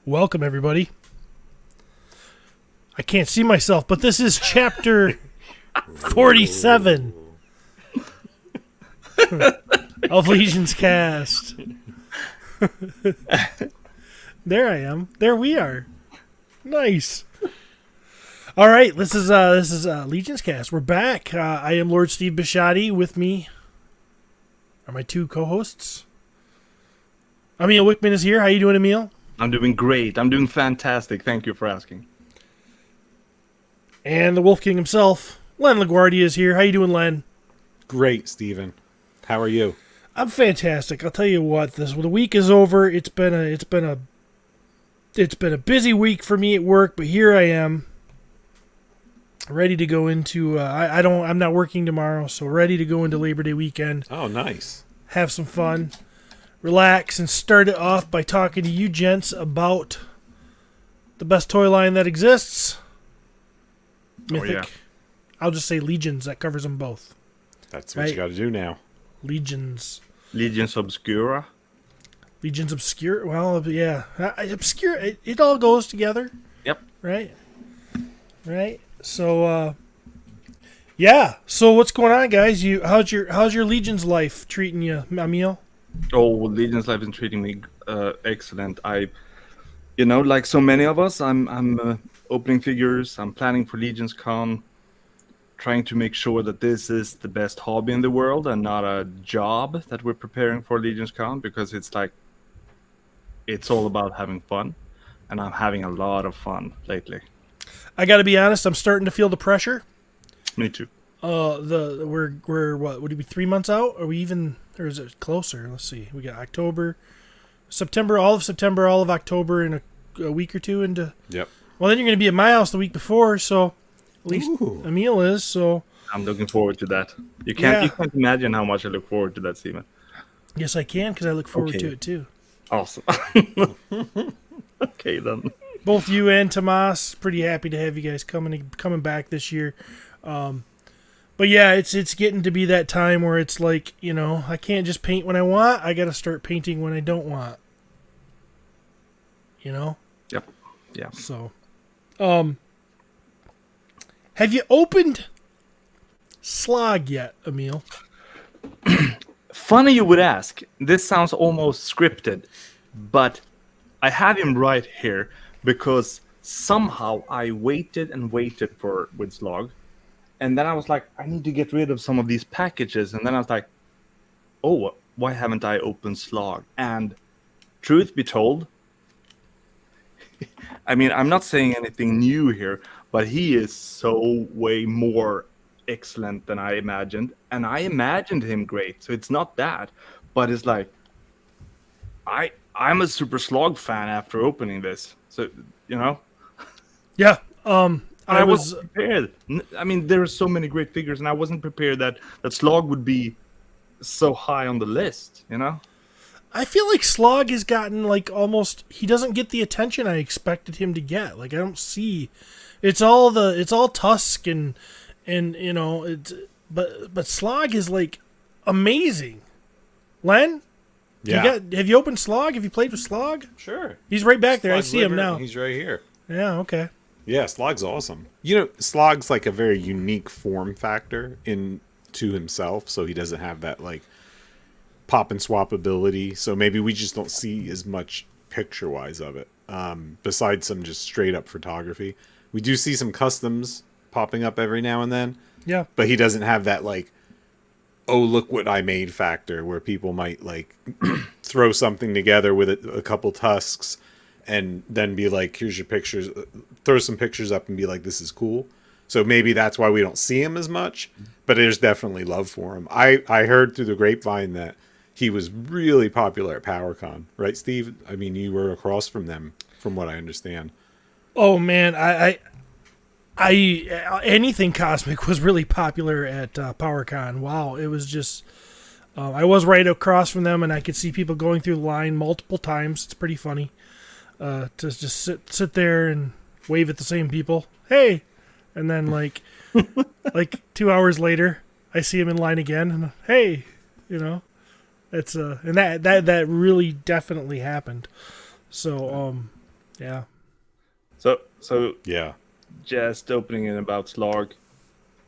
Welcome, everybody. I can't see myself, but this is chapter 47 of LegionsCast. There I am. There we are. Nice. All right, this is LegionsCast. We're back. I am Lord Steve Bisciotti. With me are my two co-hosts. Emil Wickman is here. How you doing, Emil? I'm doing great. I'm doing fantastic. Thank you for asking. And the Wolf King himself, Len LaGuardia, is here. How you doing, Len? Great, Steven. How are you? I'm fantastic. I'll tell you what. The week is over. It's been a busy week for me at work, but here I am, ready to go into. I'm not working tomorrow, so ready to go into Labor Day weekend. Oh, nice. Have some fun, relax, and start it off by talking to you gents about the best toy line that exists. Mythic. Yeah. I'll just say Legions. That covers them both. That's what you got to do now. Legions. Legions Obscura. Legions Obscure. Well, yeah. Obscure. It all goes together. Yep. Right. So, yeah. So what's going on, guys? How's your Legions life treating you, Emil? Oh, Legions Life is treating me excellent. Like so many of us, I'm opening figures. I'm planning for Legions Con, trying to make sure that this is the best hobby in the world and not a job that we're preparing for Legions Con, because it's all about having fun, and I'm having a lot of fun lately. I got to be honest. I'm starting to feel the pressure. Me too. We're what? Would it be 3 months out? Are we even? Or is it closer? Let's see. We got October, September, all of October, and a week or two into. Yep. Well, then you're going to be at my house the week before, so at least Emil is. So I'm looking forward to that. You can't imagine how much I look forward to that, Steven. yes, I can, because I look forward to it too. Awesome. Okay then. Both you and Tomas, pretty happy to have you guys coming back this year. But yeah, it's getting to be that time where it's like, I can't just paint when I want. I got to start painting when I don't want. Yep. Yeah. So, have you opened Slog yet, Emil? Funny you would ask. This sounds almost scripted, but I have him right here because somehow I waited and waited with Slog, and then I was like, I need to get rid of some of these packages, and then I was like, oh, why haven't I opened Slog? And truth be told, I mean, I'm not saying anything new here, but he is so way more excellent than I imagined, and I imagined him great, so it's not that, but it's like I'm a super Slog fan after opening this, so Yeah. I wasn't prepared. I mean, there are so many great figures, and I wasn't prepared that Slog would be so high on the list. I feel like Slog has gotten he doesn't get the attention I expected him to get. Like, I don't see, it's all Tusk and but Slog is amazing. Len? Yeah. Have you opened Slog? Have you played with Slog? Sure. He's right back there. I Slog's see him living- now. He's right here. Yeah, okay. Yeah, Slog's awesome. Slog's like a very unique form factor to himself, so he doesn't have that pop and swap ability. So maybe we just don't see as much picture-wise of it. Besides some just straight up photography. We do see some customs popping up every now and then. Yeah. But he doesn't have that oh, look what I made factor, where people might throw something together with a couple tusks and then be like, here's your pictures, throw some pictures up and be like, this is cool. So maybe that's why we don't see him as much, but there's definitely love for him. I heard through the grapevine that he was really popular at PowerCon, right, Steve? I mean, you were across from them, from what I understand. Oh man, I anything Cosmic was really popular at PowerCon. Wow, it was just I was right across from them, and I could see people going through the line multiple times. It's pretty funny to just sit there and wave at the same people. Hey, and then like 2 hours later, I see him in line again, and hey, it's and that really definitely happened. So Yeah. So Yeah. just opening in about Slog.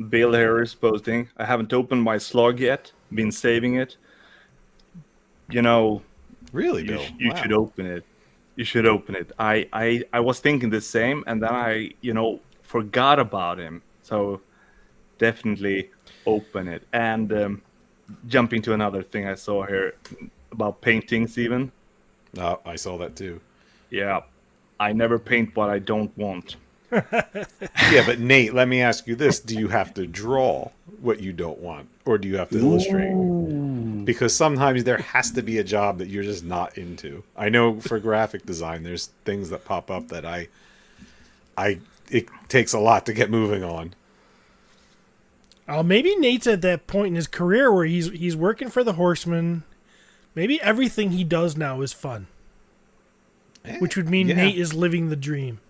Bill here is posting. I haven't opened my Slog yet. Been saving it. You know, Really, you Bill? you should open it. You should open it. I was thinking the same, and then I forgot about him. So definitely open it. And jumping to another thing I saw here about paintings, even. Oh, I saw that too. Yeah, I never paint what I don't want. Yeah, but Nate, let me ask you this. Do you have to draw what you don't want? Or do you have to illustrate? Because sometimes there has to be a job that you're just not into. I know for graphic design, there's things that pop up that it takes a lot to get moving on. Maybe Nate's at that point in his career where he's working for the Horsemen. Maybe everything he does now is fun, which would mean yeah. Nate is living the dream.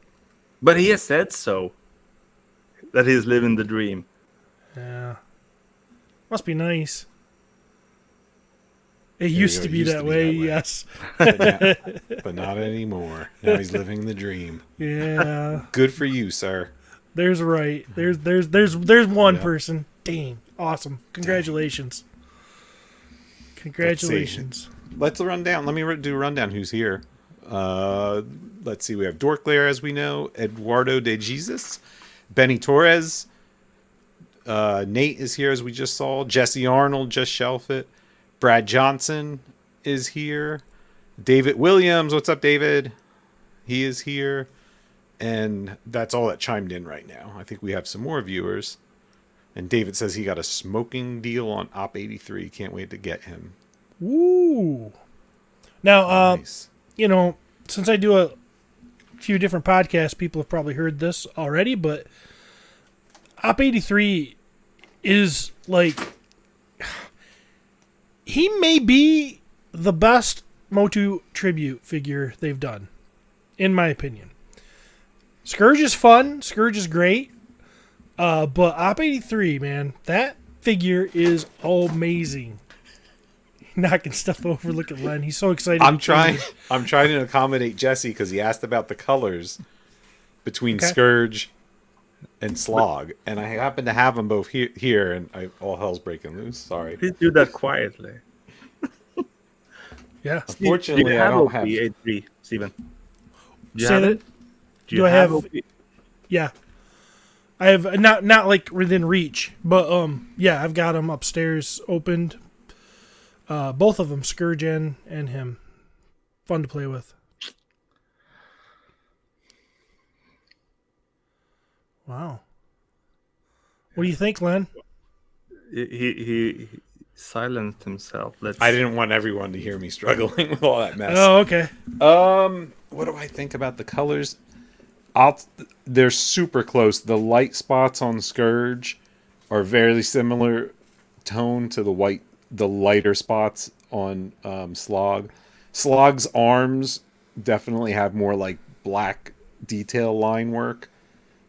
But he has said so. That he's living the dream. Yeah, must be nice. It used to be that way, yes. But not anymore. Now he's living the dream. Yeah. Good for you, sir. There's right. There's one person. Dang. Awesome. Congratulations. Congratulations. Let's run down. Let me do a rundown who's here. Let's see. We have Dorklair, as we know. Eduardo de Jesus. Benny Torres. Nate is here, as we just saw. Jesse Arnold, just shelf it. Brad Johnson is here. David Williams. What's up, David? He is here. And that's all that chimed in right now. I think we have some more viewers. And David says he got a smoking deal on Op 83. Can't wait to get him. Ooh. Now, Nice. Since I do a few different podcasts, people have probably heard this already, but Op 83 is like... He may be the best Motu tribute figure they've done, in my opinion. Scourge is fun. Scourge is great. But Op 83, man, that figure is amazing. Knocking stuff over. Look at Len. He's so excited. I'm trying to accommodate Jesse because he asked about the colors between Scourge and Slog, and I happen to have them both here, and all hell's breaking loose. Sorry. Please do that quietly. Yeah. Unfortunately, I don't have. OP83, Steven? Say that. Do I have OP? Yeah. I have not like within reach, but yeah, I've got them upstairs opened. Both of them, Scourge and him. Fun to play with. Wow. What do you think, Len? He silenced himself. I didn't want everyone to hear me struggling with all that mess. Oh, okay. What do I think about the colors? They're super close. The light spots on Scourge are very similar tone to the lighter spots on Slog. Slog's arms definitely have more like black detail line work.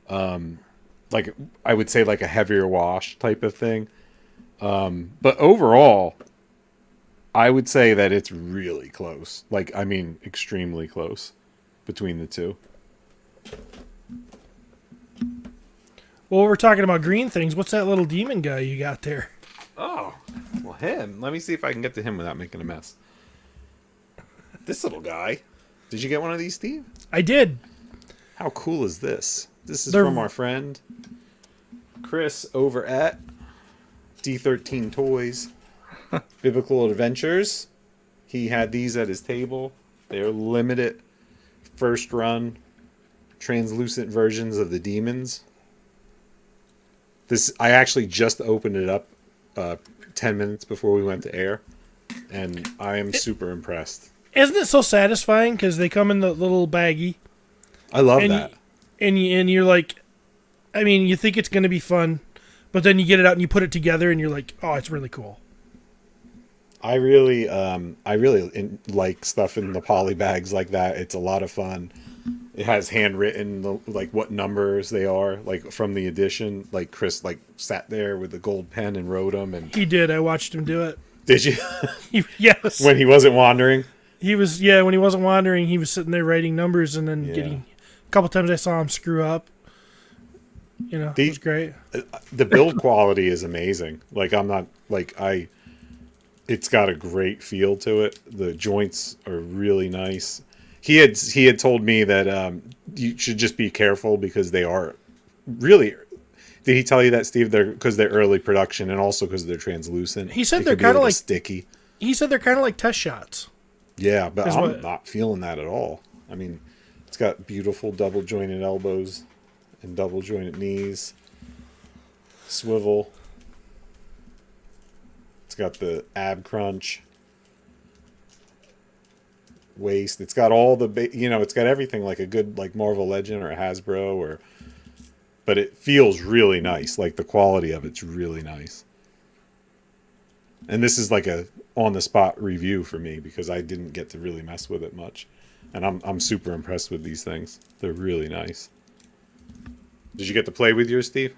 Like I would say like a heavier wash type of thing. But overall, I would say that it's really close. Like, I mean, extremely close between the two. Well, we're talking about green things. What's that little demon guy you got there? Oh, well, him. Let me see if I can get to him without making a mess. This little guy. Did you get one of these, Steve? I did. How cool is this? This is from our friend Chris over at D13 Toys. Biblical Adventures. He had these at his table. They're limited first run translucent versions of the demons. I actually just opened it up 10 minutes before we went to air, and I am super impressed. Isn't it so satisfying because they come in the little baggie? I love that. And you're like, I mean, you think it's going to be fun, but then you get it out and you put it together and you're like, oh, it's really cool. I really like stuff in the poly bags like that. It's a lot of fun. It has handwritten like what numbers they are, like from the edition. Like Chris sat there with the gold pen and wrote them. And he did. I watched him do it. Did you? Yes. When he wasn't wandering. He was, yeah, when he wasn't wandering, he was sitting there writing numbers and then Yeah. getting. A couple times I saw him screw up. You know, it was great. The build quality is amazing. Like I'm not like it's got a great feel to it. The joints are really nice. He had told me that you should just be careful because they are really. Did he tell you that, Steve? Because they're early production and also because they're translucent. He said It they're could be a kinda little like- sticky. He said they're kind of like test shots. Yeah, but Is I'm what- not feeling that at all. I mean, it's got beautiful double jointed elbows and double jointed knees. Swivel. It's got the ab crunch. Waist. It's got all the it's got everything like a good like Marvel Legend or a Hasbro but it feels really nice. Like the quality of it's really nice. And this is like a on the spot review for me because I didn't get to really mess with it much. And I'm super impressed with these things. They're really nice. Did you get to play with yours, Steve?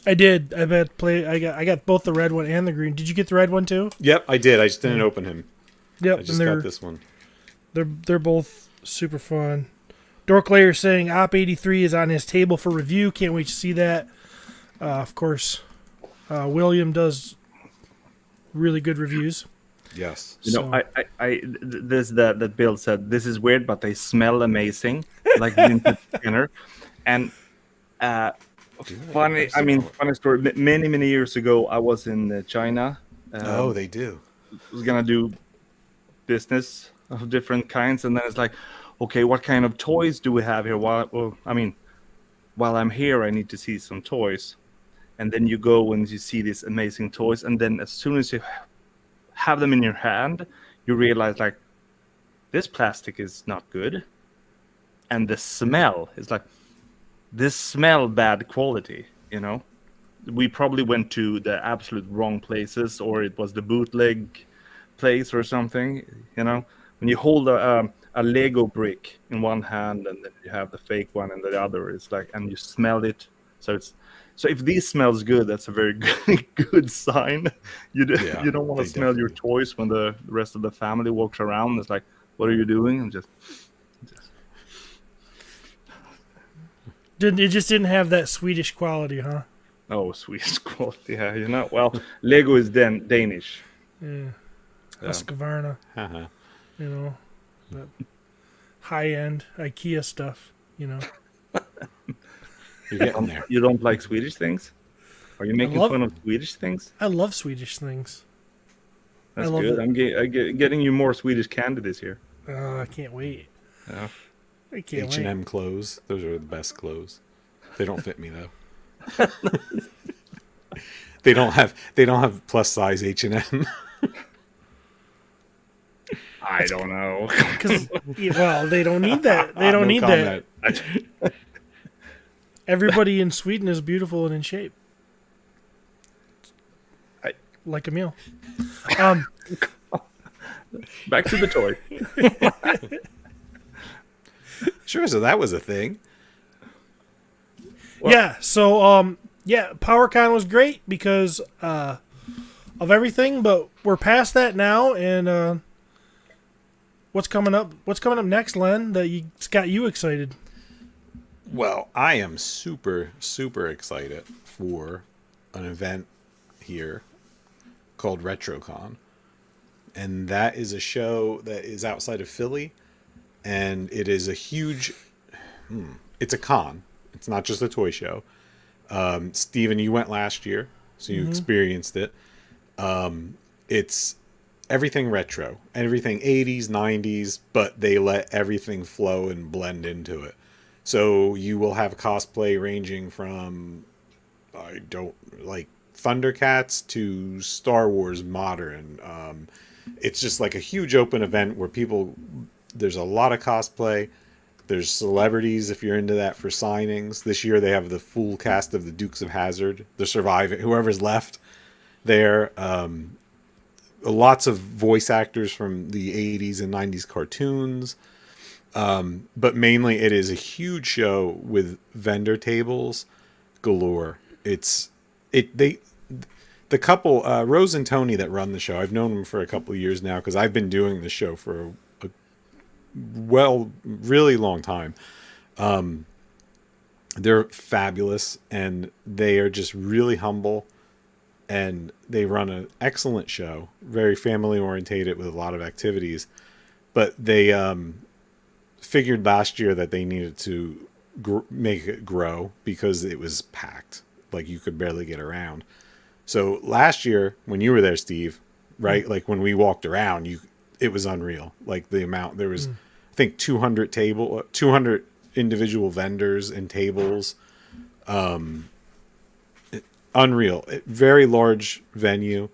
I did. I got both the red one and the green. Did you get the red one too? Yep, I did. I just didn't open him. Yep. I just got this one. They're both super fun. Dorklayer saying Op 83 is on his table for review. Can't wait to see that. Of course, William does really good reviews. Yes. You know, this that Bill said. This is weird, but they smell amazing, like vintage Skinner. And funny story. Many years ago, I was in China. They do. Was gonna do business of different kinds, and then it's like, okay, what kind of toys do we have here? While I'm here, I need to see some toys. And then you go and you see these amazing toys, and then as soon as you have them in your hand, you realize like this plastic is not good, and the smell is like this smell bad quality. You know, we probably went to the absolute wrong places, or it was the bootleg place or something. You know, when you hold a Lego brick in one hand and then you have the fake one in the other, it's like, and you smell it. So if these smells good, that's a very good sign. You don't want to smell your toys when the rest of the family walks around. It's like, what are you doing? And It just didn't have that Swedish quality, huh? Oh, Swedish quality. Yeah, you know. Well, Lego is then Danish. Yeah. Husqvarna. Uh-huh. You know, that high-end IKEA stuff. You know. You're getting there. You don't like Swedish things? Are you making fun of Swedish things? I love Swedish things. That's good. I'm getting you more Swedish candy this year. I can't wait. Yeah. I can't wait. H&M clothes. Those are the best clothes. They don't fit me though. They don't have plus size H&M. I don't know. Well, they don't need that. They don't need that. Everybody in Sweden is beautiful and in shape. Like Emil. Back to the toy. Sure, so that was a thing. Yeah, so PowerCon was great because of everything, but we're past that now, and what's coming up next, Len, that's got you excited? Well, I am super, super excited for an event here called RetroCon. And that is a show that is outside of Philly. And it is a huge... it's a con. It's not just a toy show. Steven, you went last year, so you experienced it. It's everything retro. Everything 80s, 90s, but they let everything flow and blend into it. So you will have cosplay ranging from Thundercats to Star Wars modern. It's just like a huge open event where there's a lot of cosplay. There's celebrities if you're into that for signings. This year they have the full cast of the Dukes of Hazzard, the surviving, whoever's left there. Lots of voice actors from the 80s and 90s cartoons. But mainly it is a huge show with vendor tables galore. The couple, Rose and Tony that run the show, I've known them for a couple of years now because I've been doing the show for really long time. They're fabulous, and they are just really humble, and they run an excellent show, very family orientated with a lot of activities. But they figured last year that they needed to make it grow because it was packed, like you could barely get around. So last year when you were there, Steve, right, like when we walked around, it was unreal. Like the amount, there was I think 200 individual vendors and tables. Unreal. Very large venue.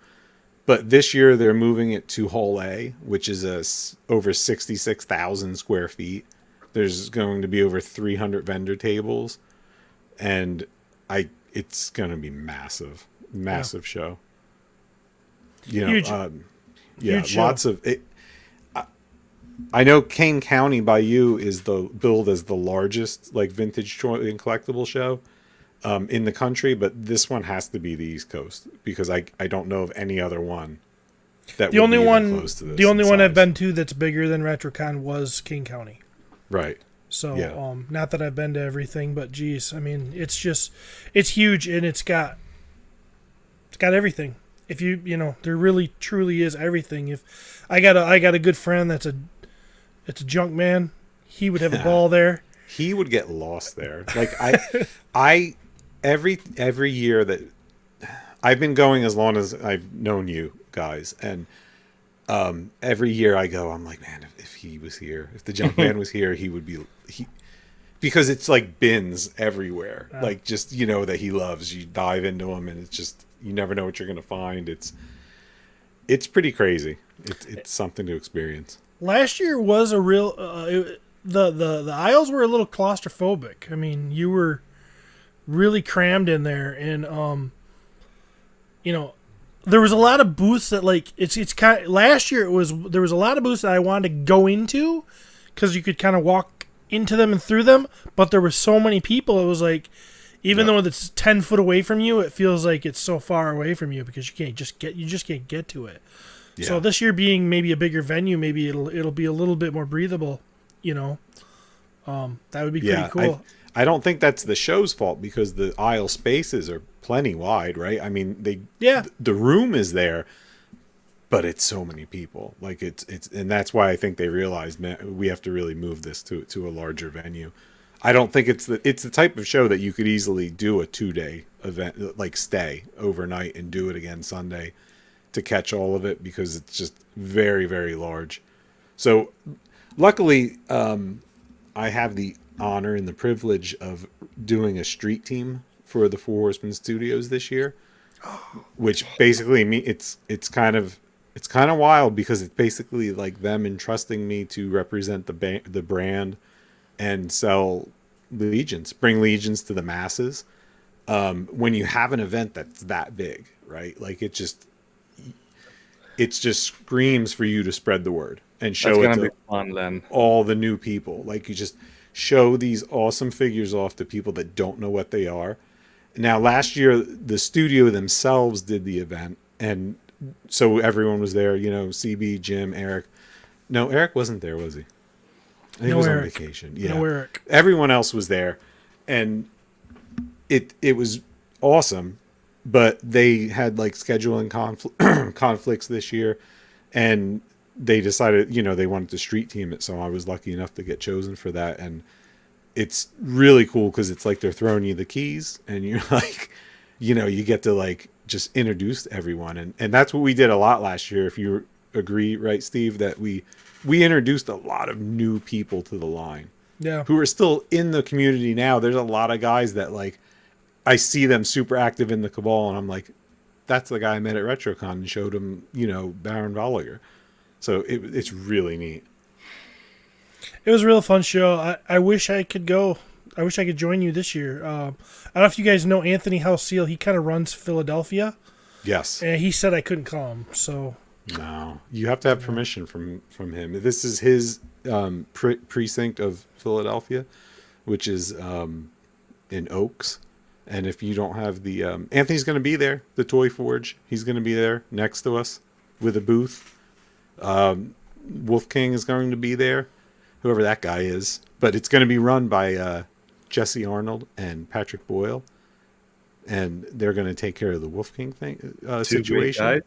But this year they're moving it to Hall A, which is over 66,000 square feet. There's going to be over 300 vendor tables, and it's going to be massive show. You know, Huge. Huge show. Lots of it. I know Kane County by you is billed as the largest like vintage toy and collectible show in the country, but this one has to be the East Coast because I don't know of any other one that The would only be even one, close to this the only in one I've size. been to that's bigger than RetroCon was King County. Right. So, Yeah. not that I've been to everything, but geez, I mean, it's huge, and it's got everything. If there really truly is everything. If I got a good friend that's a junk man, he would have a ball there. He would get lost there. Like I every year that I've been going as long as I've known you guys, and every year I go, I'm like, man, if he was here, if the junk man was here, he would be because it's like bins everywhere, like just that he loves. You dive into them, and it's just you never know what you're gonna find. It's pretty crazy. It's something to experience. Last year was a real the aisles were a little claustrophobic. I mean, you were really crammed in there, and there was a lot of booths that like it's kind of, last year there was a lot of booths that I wanted to go into because you could kind of walk into them and through them, but there were so many people. It was like even though it's 10 foot away from you, it feels like it's so far away from you because you just can't get to it. Yeah. So this year being maybe a bigger venue, maybe it'll be a little bit more breathable. That would be pretty cool. I don't think that's the show's fault because the aisle spaces are plenty wide, right? I mean, the room is there, but it's so many people. Like it's and that's why I think they realized, man, we have to really move this to a larger venue. I don't think it's the type of show that you could easily do a 2-day event, like stay overnight and do it again Sunday to catch all of it because it's just very, very large. So luckily, I have the honor and the privilege of doing a street team for the Four Horsemen Studios this year, which basically it's kind of wild because it's basically like them entrusting me to represent the brand and sell Legions, bring Legions to the masses. When you have an event that's that big, right? Like it just screams for you to spread the word and show it to fun, Len. all the new people. Like you just show these awesome figures off to people that don't know what they are. Now, last year, the studio themselves did the event, and so everyone was there. CB, Jim, Eric. No, Eric wasn't there, was he? I think he was on vacation. Yeah, no Eric. Everyone else was there, and it was awesome. But they had like scheduling conflicts this year, and they decided, they wanted to street team it. So I was lucky enough to get chosen for that. And it's really cool because it's like they're throwing you the keys and you're like, you get to like just introduce everyone. And that's what we did a lot last year. If you agree, right, Steve, that we introduced a lot of new people to the line. Yeah. Who are still in the community now. There's a lot of guys that like, I see them super active in the Cabal, and I'm like, that's the guy I met at RetroCon and showed him, Baron Volliger. So it's really neat. It was a real fun show. I wish I could go. I wish I could join you this year. I don't know if you guys know Anthony House-Seal. He kind of runs Philadelphia. Yes. And he said I couldn't come, so. No, you have to have permission from him. This is his precinct of Philadelphia, which is in Oaks. And if you don't have the Anthony's going to be there, the Toy Forge. He's going to be there next to us with a booth. Wolf King is going to be there. whoever that guy is. But it's going to be run by Jesse Arnold and Patrick Boyle, and they're going to take care of the Wolf King thing Two great situation. guys.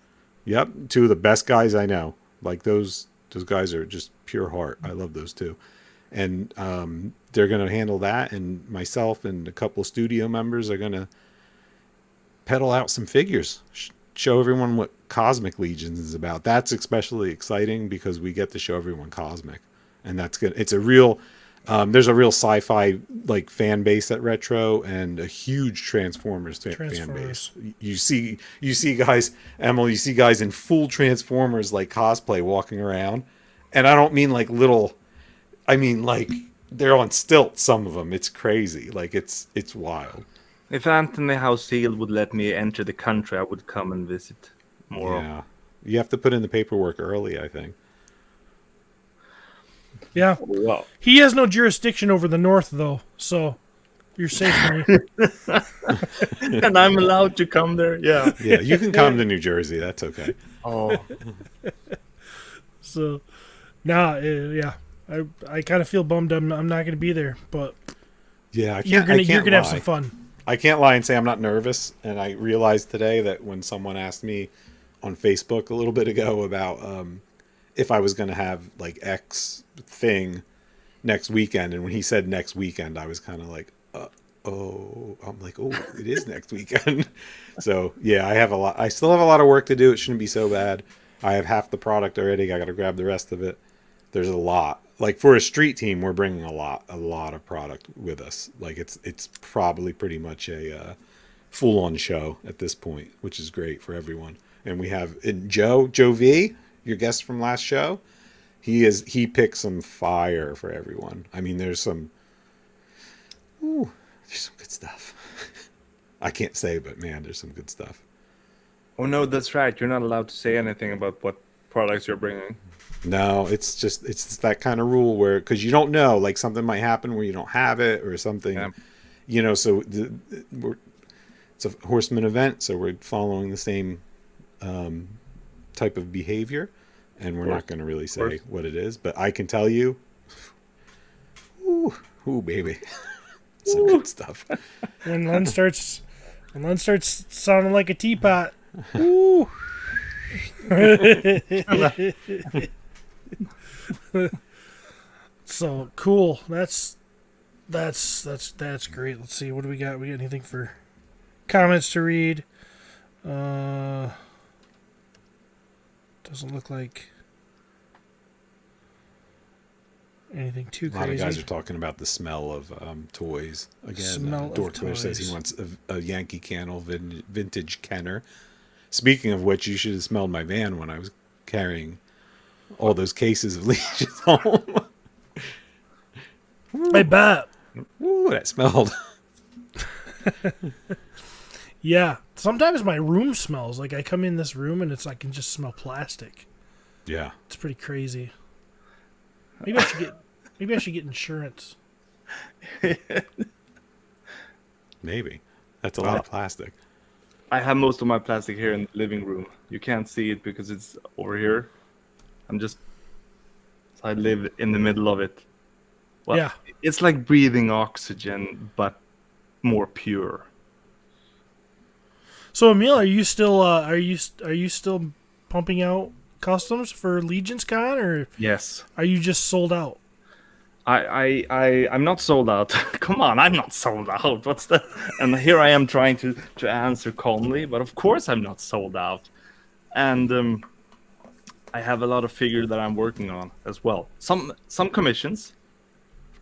Yep, two of the best guys I know. Like those guys are just pure heart. I love those two, and they're going to handle that. And myself and a couple of studio members are going to pedal out some figures, show everyone what Cosmic Legions is about. That's especially exciting because we get to show everyone Cosmic, and that's good. It's a real there's a real sci-fi like fan base at Retro, and a huge Transformers fan base. You see guys, Emily, you see guys in full Transformers like cosplay walking around, and I don't mean like little, I mean like they're on stilts. Some of them, it's crazy. Like it's wild. If Anthony Houseel would let me enter the country, I would come and visit more. Yeah, you have to put in the paperwork early, I think. Yeah. Wow. He has no jurisdiction over the North, though, so you're safe from me. And I'm allowed to come there. Yeah. Yeah, you can come to New Jersey. That's okay. Oh. So, yeah. I kind of feel bummed I'm not going to be there, but Yeah, you're gonna have some fun. I can't lie and say I'm not nervous. And I realized today that when someone asked me on Facebook a little bit ago about if I was going to have like X thing next weekend, and when he said next weekend, I was kind of like, I'm like, oh, it is next weekend. So yeah, I still have a lot of work to do. It shouldn't be so bad. I have half the product already. I got to grab the rest of it. There's a lot. Like for a street team, we're bringing a lot of product with us. Like it's probably pretty much a full-on show at this point, which is great for everyone. And we have Joe V, your guest from last show. He picked some fire for everyone. I mean, there's some good stuff. I can't say, but man, there's some good stuff. Oh no, that's right. You're not allowed to say anything about what products you're bringing. No, it's that kind of rule where, because you don't know, like something might happen where you don't have it or something, so it's a Horseman event, so we're following the same type of behavior, and we're not going to really say what it is, but I can tell you, ooh baby, some good stuff. When Len starts sounding like a teapot, ooh. So cool. That's great. Let's see, what do we got? We got anything for comments to read? Doesn't look like anything too crazy. A lot of guys are talking about the smell of toys again. Smell of Dorkler says toys. he wants a Yankee Candle vintage Kenner. Speaking of which, you should have smelled my van when I was carrying all those cases of Legions home. I bet. Ooh, that smelled. Yeah. Sometimes my room smells like I come in this room and I can just smell plastic. Yeah. It's pretty crazy. Maybe I should get insurance. Maybe. That's a lot of plastic. I have most of my plastic here in the living room. You can't see it because it's over here. I live in the middle of it. Well, Yeah. It's like breathing oxygen, but more pure. So Emil, are you still pumping out customs for LegionsCon, or Yes. are you just sold out? I'm not sold out. Come on, I'm not sold out. What's that? And here I am trying to answer calmly, but of course I'm not sold out. And I have a lot of figures that I'm working on as well. Some commissions,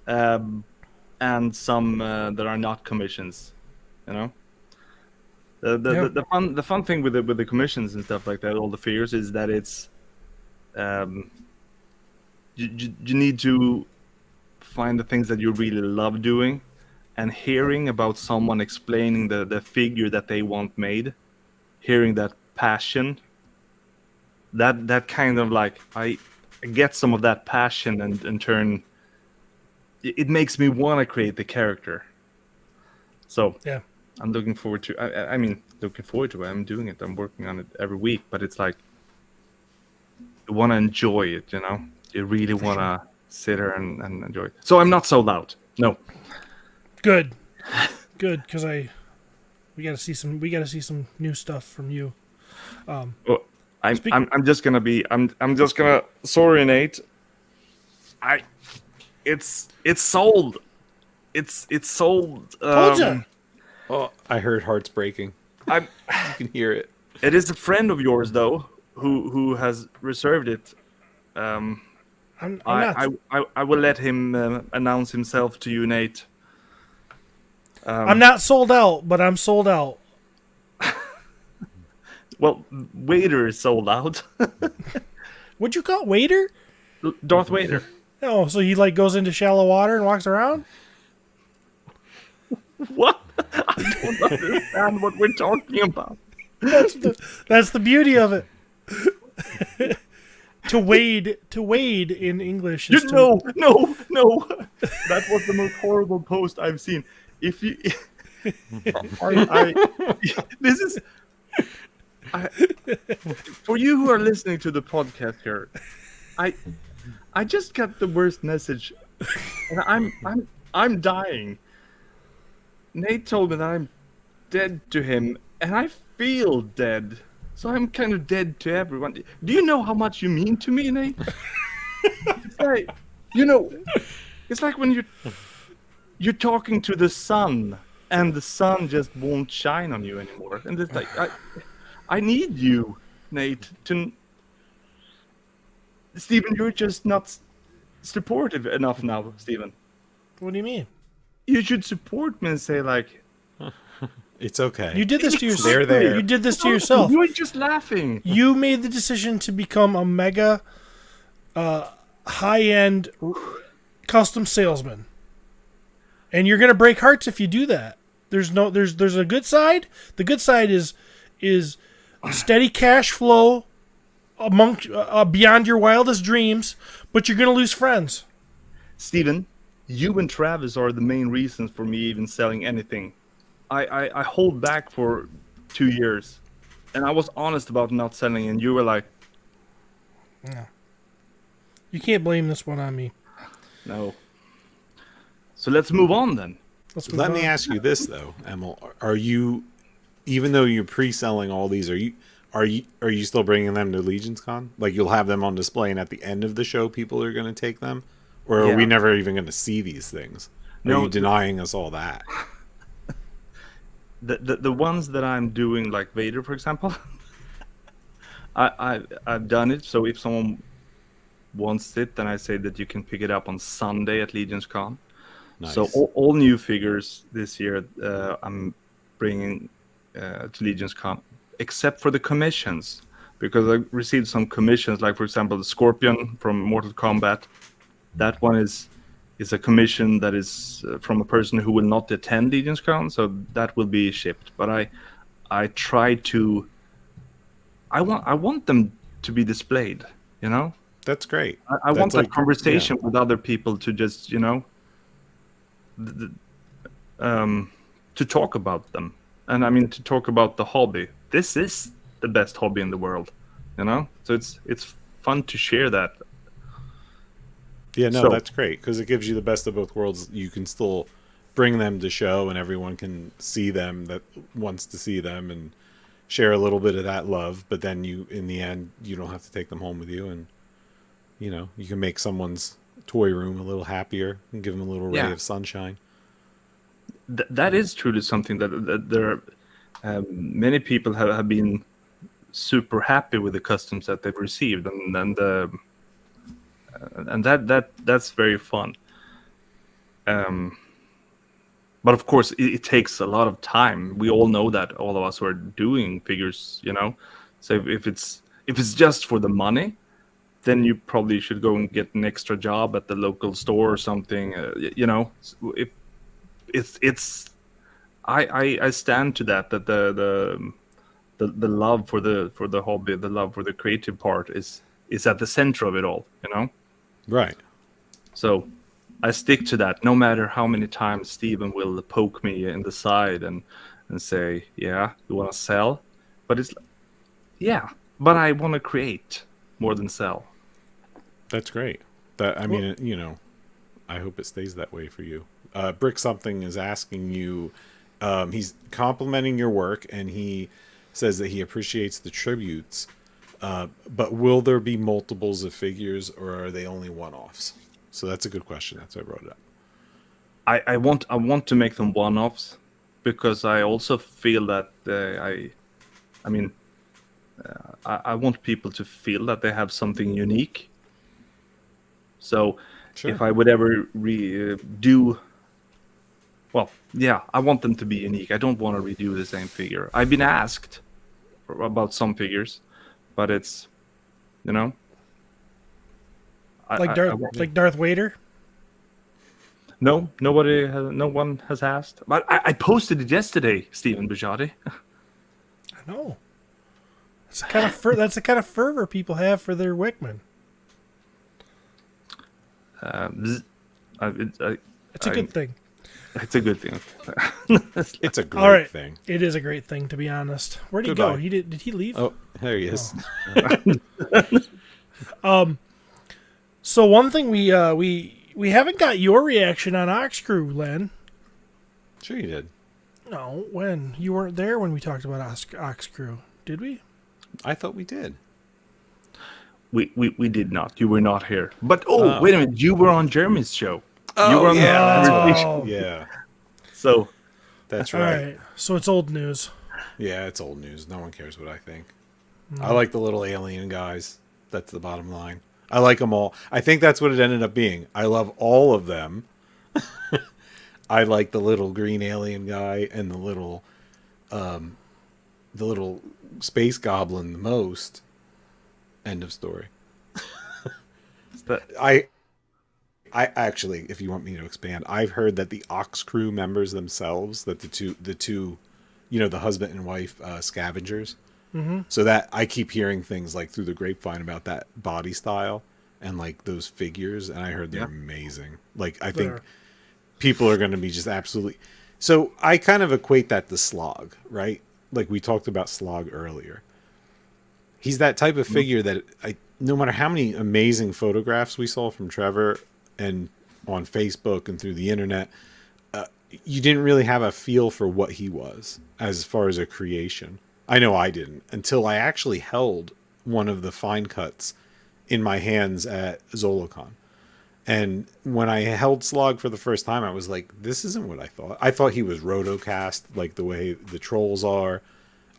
and some that are not commissions. You know, the fun thing with the commissions and stuff like that, all the figures, is that it's you need to find the things that you really love doing, and hearing about someone explaining the figure that they want made, hearing that passion, that kind of like, I get some of that passion and turn, it makes me want to create the character. So Yeah. I'm looking forward to, looking forward to it. I'm doing it. I'm working on it every week, but it's like, you want to enjoy it, you know? You really want to sit here and enjoy it. So I'm not sold out. No. Good, because we got to see some new stuff from you. Well, I'm just gonna be I'm just gonna sorry, Nate. It's sold. It's sold. Told ya. Oh, I heard hearts breaking. I'm You can hear it. It is a friend of yours though who has reserved it. I'm not. I will let him announce himself to you, Nate. I'm not sold out, but I'm sold out. Well, Vader is sold out. What'd you call it? Waiter? Darth Vader. Oh, so he like goes into shallow water and walks around? What? I don't understand what we're talking about. That's the beauty of it. to wade in English is No. That was the most horrible post I've seen. If you, this is. For you who are listening to the podcast here, I just got the worst message, and I'm dying. Nate told me that I'm dead to him, and I feel dead. So I'm kind of dead to everyone. Do you know how much you mean to me, Nate? It's like, it's like when you're talking to the sun, and the sun just won't shine on you anymore. And it's like I need you, Nate. Steven, you're just not supportive enough now, Steven. What do you mean? You should support me and say like, It's okay. You did this to yourself. They're there. You did this to yourself. You were just laughing. You made the decision to become a mega high-end custom salesman. And you're going to break hearts if you do that. There's a good side. The good side is steady cash flow beyond your wildest dreams, but you're going to lose friends. Steven, you and Travis are the main reasons for me even selling anything. I hold back for 2 years, and I was honest about not selling, and you were like, Yeah. You can't blame this one on me. no. So let's move on then. Let me ask you this though, Emil: are you, even though you're pre-selling all these, are you still bringing them to LegionsCon? Like you'll have them on display, and at the end of the show, people are going to take them, or are we never even going to see these things? Are you denying us all that? The ones that I'm doing, like Vader, for example, I've done it. So if someone wants it, then I say that you can pick it up on Sunday at LegionsCon. Nice. So all new figures this year I'm bringing to LegionsCon, except for the commissions, because I received some commissions, like for example the Scorpion from Mortal Kombat. That one is a commission that is from a person who will not attend LegionsCon, so that will be shipped. But I try to. I want them to be displayed. That's great. I want that conversation with other people to just to talk about them, and I mean to talk about the hobby. This is the best hobby in the world, So it's fun to share that. Yeah, no, that's great because it gives you the best of both worlds. You can still bring them to show, and everyone can see them that wants to see them and share a little bit of that love. But then in the end, you don't have to take them home with you, and you can make someone's toy room a little happier and give them a little ray of sunshine. That is truly something that there are many people have been super happy with the customs that they've received, and that's very fun. But of course, it takes a lot of time. We all know that, all of us who are doing figures, So if it's just for the money, then you probably should go and get an extra job at the local store or something. If I stand to that the love for the hobby, the love for the creative part is at the center of it all, Right. So I stick to that, no matter how many times Steven will poke me in the side and say, "Yeah, you want to sell?" But it's but I want to create more than sell. That's great. That I mean, you know, I hope it stays that way for you. Brick Something is asking you. He's complimenting your work, and he says that he appreciates the tributes. But will there be multiples of figures, or are they only one-offs? So that's a good question. That's why I brought it up. I want to make them one-offs because I also feel that I want people to feel that they have something unique. So Sure. if I would ever do, well, yeah, I want them to be unique. I don't want to redo the same figure. I've been asked about some figures, but it's, you know, Like Darth Vader. No, no one has asked. But I posted it yesterday, Stephen Bujati. I know. That's the kind of fervor people have for their Wickman. It's It's a good thing. It's a good thing. It's a great All right. thing. It is a great thing, to be honest. Where'd he Goodbye. go? Did he leave? Oh, there he is. So one thing we haven't got your reaction on Ox Crew, Len. Sure you did. No, when you weren't there when we talked about Ox Crew, did we? I thought we did. We did not. You were not here. But wait a minute, you were on Jeremy's show. You were on that's the right. conversation. Yeah, So that's All right. right. So it's old news. Yeah, it's old news. No one cares what I think. I like the little alien guys. That's the bottom line. I like them all. I think that's what it ended up being. I love all of them. I like the little green alien guy and the little space goblin the most. End of story. I actually, if you want me to expand, I've heard that the Ox Crew members themselves, that the two, you know, the husband and wife scavengers. Mm-hmm. So that I keep hearing things like through the grapevine about that body style and like those figures, and I heard they're amazing. Like I think people are going to be just absolutely. So I kind of equate that to Slog, right? Like we talked about Slog earlier. He's that type of figure that no matter how many amazing photographs we saw from Trevor and on Facebook and through the internet, you didn't really have a feel for what he was as far as a creation. I know I didn't until I actually held one of the fine cuts in my hands at Zolocon. And when I held Slog for the first time, I was like, this isn't what I thought. I thought he was rotocast, like the way the trolls are.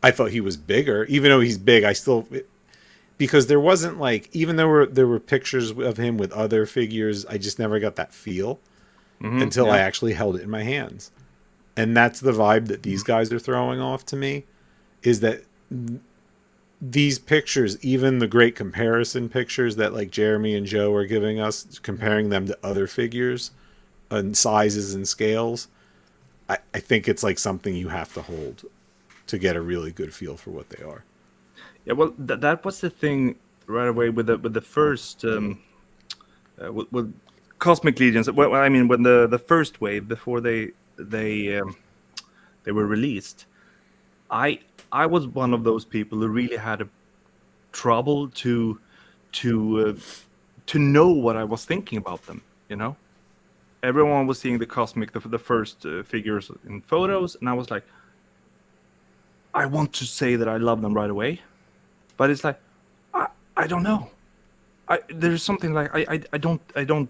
I thought he was bigger. Even though he's big, I still... Because there wasn't like... Even though there were pictures of him with other figures, I just never got that feel until I actually held it in my hands. And that's the vibe that these guys are throwing off to me. Is that these pictures, even the great comparison pictures that like Jeremy and Joe are giving us, comparing them to other figures and sizes and scales, I think it's like something you have to hold to get a really good feel for what they are. yeah, well, that was the thing right away with the first with Cosmic Legions. Well, I mean, when the first wave before they were released, I was one of those people who really had a trouble to know what I was thinking about them. You know, everyone was seeing the Cosmic, the first figures in photos, and I was like, I want to say that I love them right away, but it's like I don't know. There's something like I don't.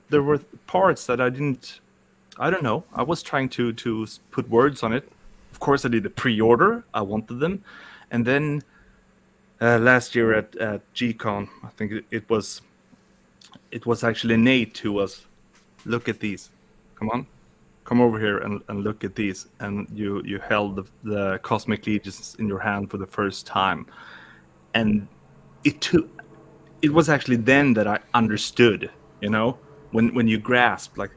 There were parts that I don't know. I was trying to put words on it. Of course, I did a pre-order. I wanted them, and then last year at G-Con, I think it was actually Nate who was, look at these. Come over here and look at these. And you held the Cosmic Legions in your hand for the first time, and it was actually then that I understood. You know, when you grasp like,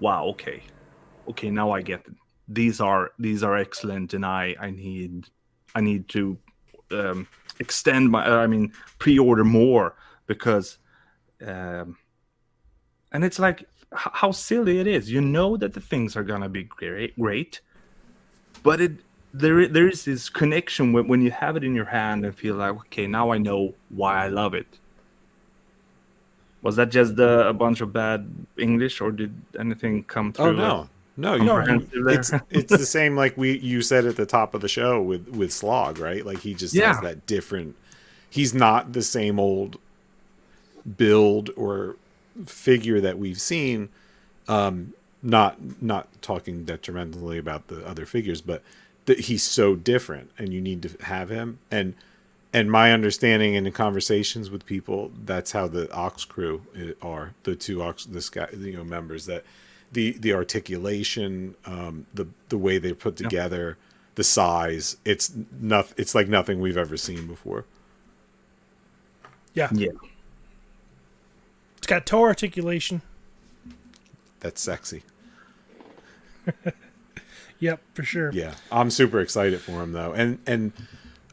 wow, okay, now I get it. These are excellent, and I need to extend my pre-order more because and it's like how silly it is. You know that the things are gonna be great, but there is this connection when you have it in your hand and feel like, okay, now I know why I love it. Was that just a bunch of bad English, or did anything come Oh through? no, No, it's the same like you said at the top of the show with Slog, right? Like he just has Yeah. that different. He's not the same old build or figure that we've seen. Not talking detrimentally about the other figures, but he's so different, and you need to have him. And my understanding in the conversations with people, that's how the Ox crew are. The two Ox, this guy, members, that the articulation, the way they're put together, the size, it's like nothing we've ever seen before. Yeah. Yeah. It's got toe articulation. That's sexy. Yep, for sure. Yeah, I'm super excited for him though, and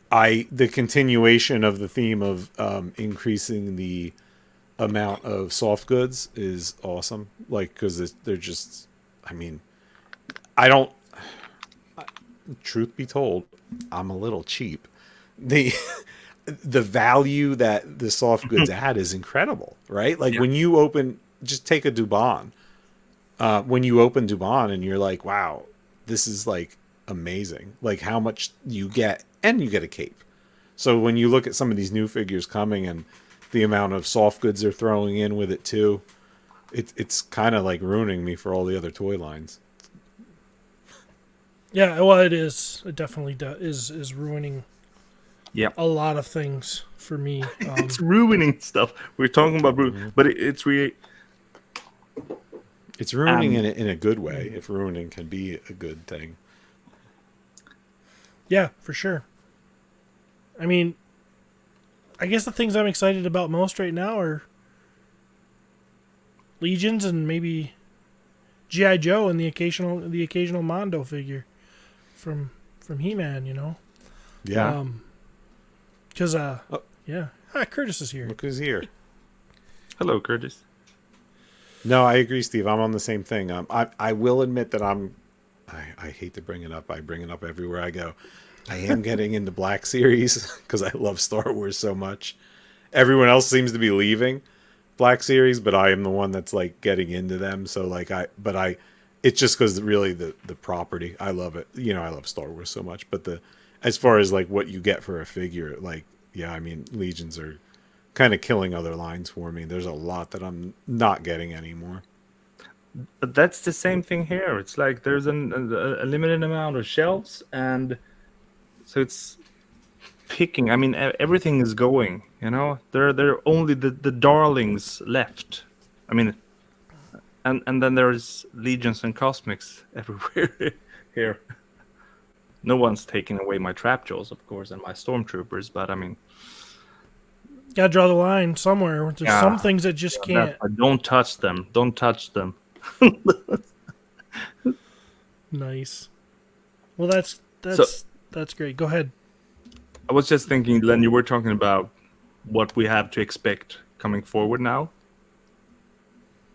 the continuation of the theme of increasing the amount of soft goods is awesome. Like, because they're just, I mean, I don't. Truth be told, I'm a little cheap. The value that the soft goods add is incredible, right? Like when you open, just take a Dubon. When you open Dubon and you're like, wow, this is like amazing. Like how much you get, and you get a cape. So when you look at some of these new figures coming and the amount of soft goods they're throwing in with it too, it's kind of like ruining me for all the other toy lines. Yeah, well, it is. It definitely is ruining a lot of things for me. It's ruining stuff. We're talking about but it's really. It's ruining in a good way, if ruining can be a good thing. Yeah, for sure. I mean, I guess the things I'm excited about most right now are Legions and maybe G.I. Joe and the occasional Mondo figure from He-Man, Yeah. Because yeah. Curtis is here. Look who's here. Hello, Curtis. No, I agree, Steve. I'm on the same thing. I will admit that I hate to bring it up. I bring it up everywhere I go. I am getting into Black Series because I love Star Wars so much. Everyone else seems to be leaving Black Series, but I am the one that's like getting into them. So like it's just because really the property, I love it. I love Star Wars so much. But as far as like what you get for a figure, like I mean, Legions are kind of killing other lines for me. There's a lot that I'm not getting anymore. But that's the same thing here. It's like there's a limited amount of shelves, and so it's picking. I mean, everything is going. There are only the darlings left. I mean, and then there's Legions and Cosmics everywhere here. No one's taking away my Trapjaws, of course, and my Stormtroopers, but I mean, gotta draw the line somewhere. There's some things that just can't. Don't touch them. Don't touch them. Nice. Well, that's great. Go ahead. I was just thinking, Len, you were talking about what we have to expect coming forward now.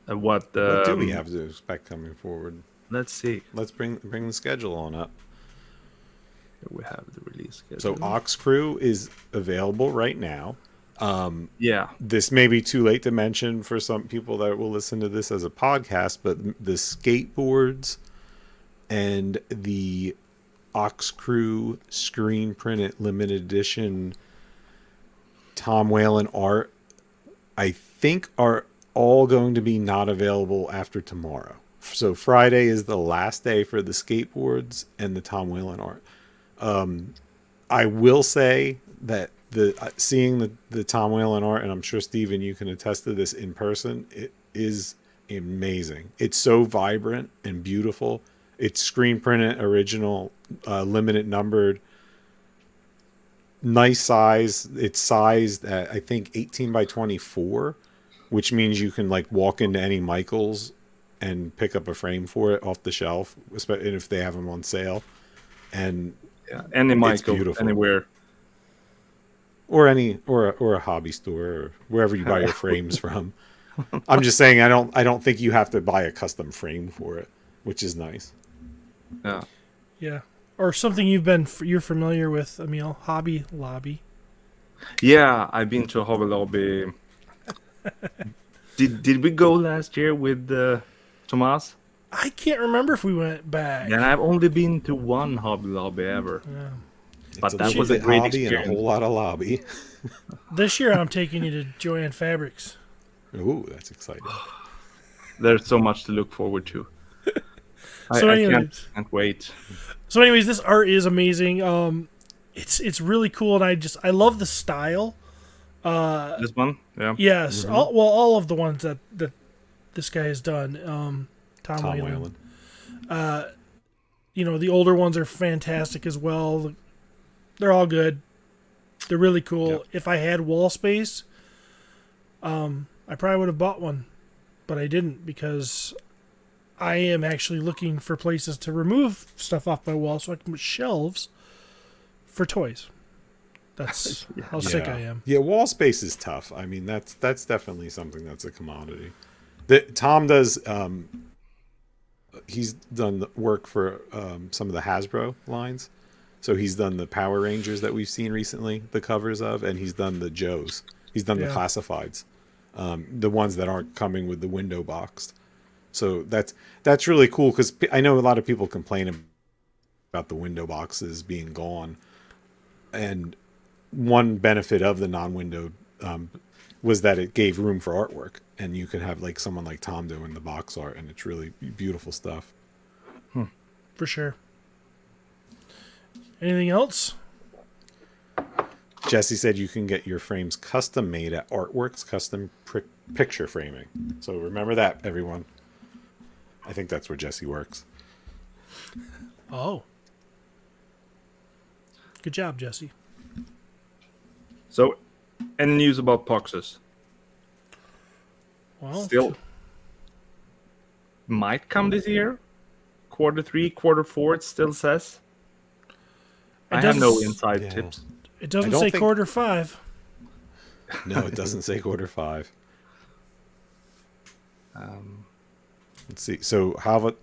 What do we have to expect coming forward? Let's see. Let's bring the schedule on up. We have the release schedule. So Ox Crew is available right now. Yeah. This may be too late to mention for some people that will listen to this as a podcast, but the skateboards and the Ox Crew screen printed limited edition Tom Whalen art, I think, are all going to be not available after tomorrow. So Friday is the last day for the skateboards and the Tom Whalen art. I will say that seeing the Tom Whalen art, and I'm sure Steven, you can attest to this in person, it is amazing. It's so vibrant and beautiful. It's screen printed, original, limited numbered, nice size. It's sized at, I think, 18 by 24, which means you can like walk into any Michaels and pick up a frame for it off the shelf, especially if they have them on sale. And any Michael, anywhere. Or a hobby store or wherever you buy your frames from. I'm just saying I don't think you have to buy a custom frame for it, which is nice. Yeah. Yeah. Or something you're familiar with, Emil, Hobby Lobby. Yeah, I've been to Hobby Lobby Did we go last year with Tomas? I can't remember if we went back. And I've only been to one Hobby Lobby ever. Yeah. But It's that a was a legit great hobby and a experience. whole lot of lobby. This year I'm taking you to Joanne Fabrics. Ooh, that's exciting. There's so much to look forward to. So I anyways. can't wait. So anyways, this art is amazing. It's really cool, and I love the style. This one? Yeah. Yes, all of the ones that this guy has done. Tom Whalen. Whalen. The older ones are fantastic as well. They're all good. They're really cool. Yep. If I had wall space, I probably would have bought one, but I didn't because I am actually looking for places to remove stuff off my wall so I can put shelves for toys. That's how sick I am. Yeah, wall space is tough. I mean, that's definitely something that's a commodity. Tom does. He's done the work for some of the Hasbro lines. So he's done the Power Rangers that we've seen recently, the covers of, and he's done the Joes. He's done the classifieds, the ones that aren't coming with the window boxed. So that's really cool because I know a lot of people complain about the window boxes being gone, and one benefit of the non-window was that it gave room for artwork, and you could have like someone like Tom doing the box art, and it's really beautiful stuff. For sure. Anything else? Jesse said you can get your frames custom made at Artworks Custom Picture Framing. So remember that, everyone. I think that's where Jesse works. Oh. Good job, Jesse. So, any news about boxes? Well, Still might come this year. Q3, Q4, it still says. I have no inside tips. It doesn't I don't say think- Q5. No, it doesn't say Q5. Let's see. So how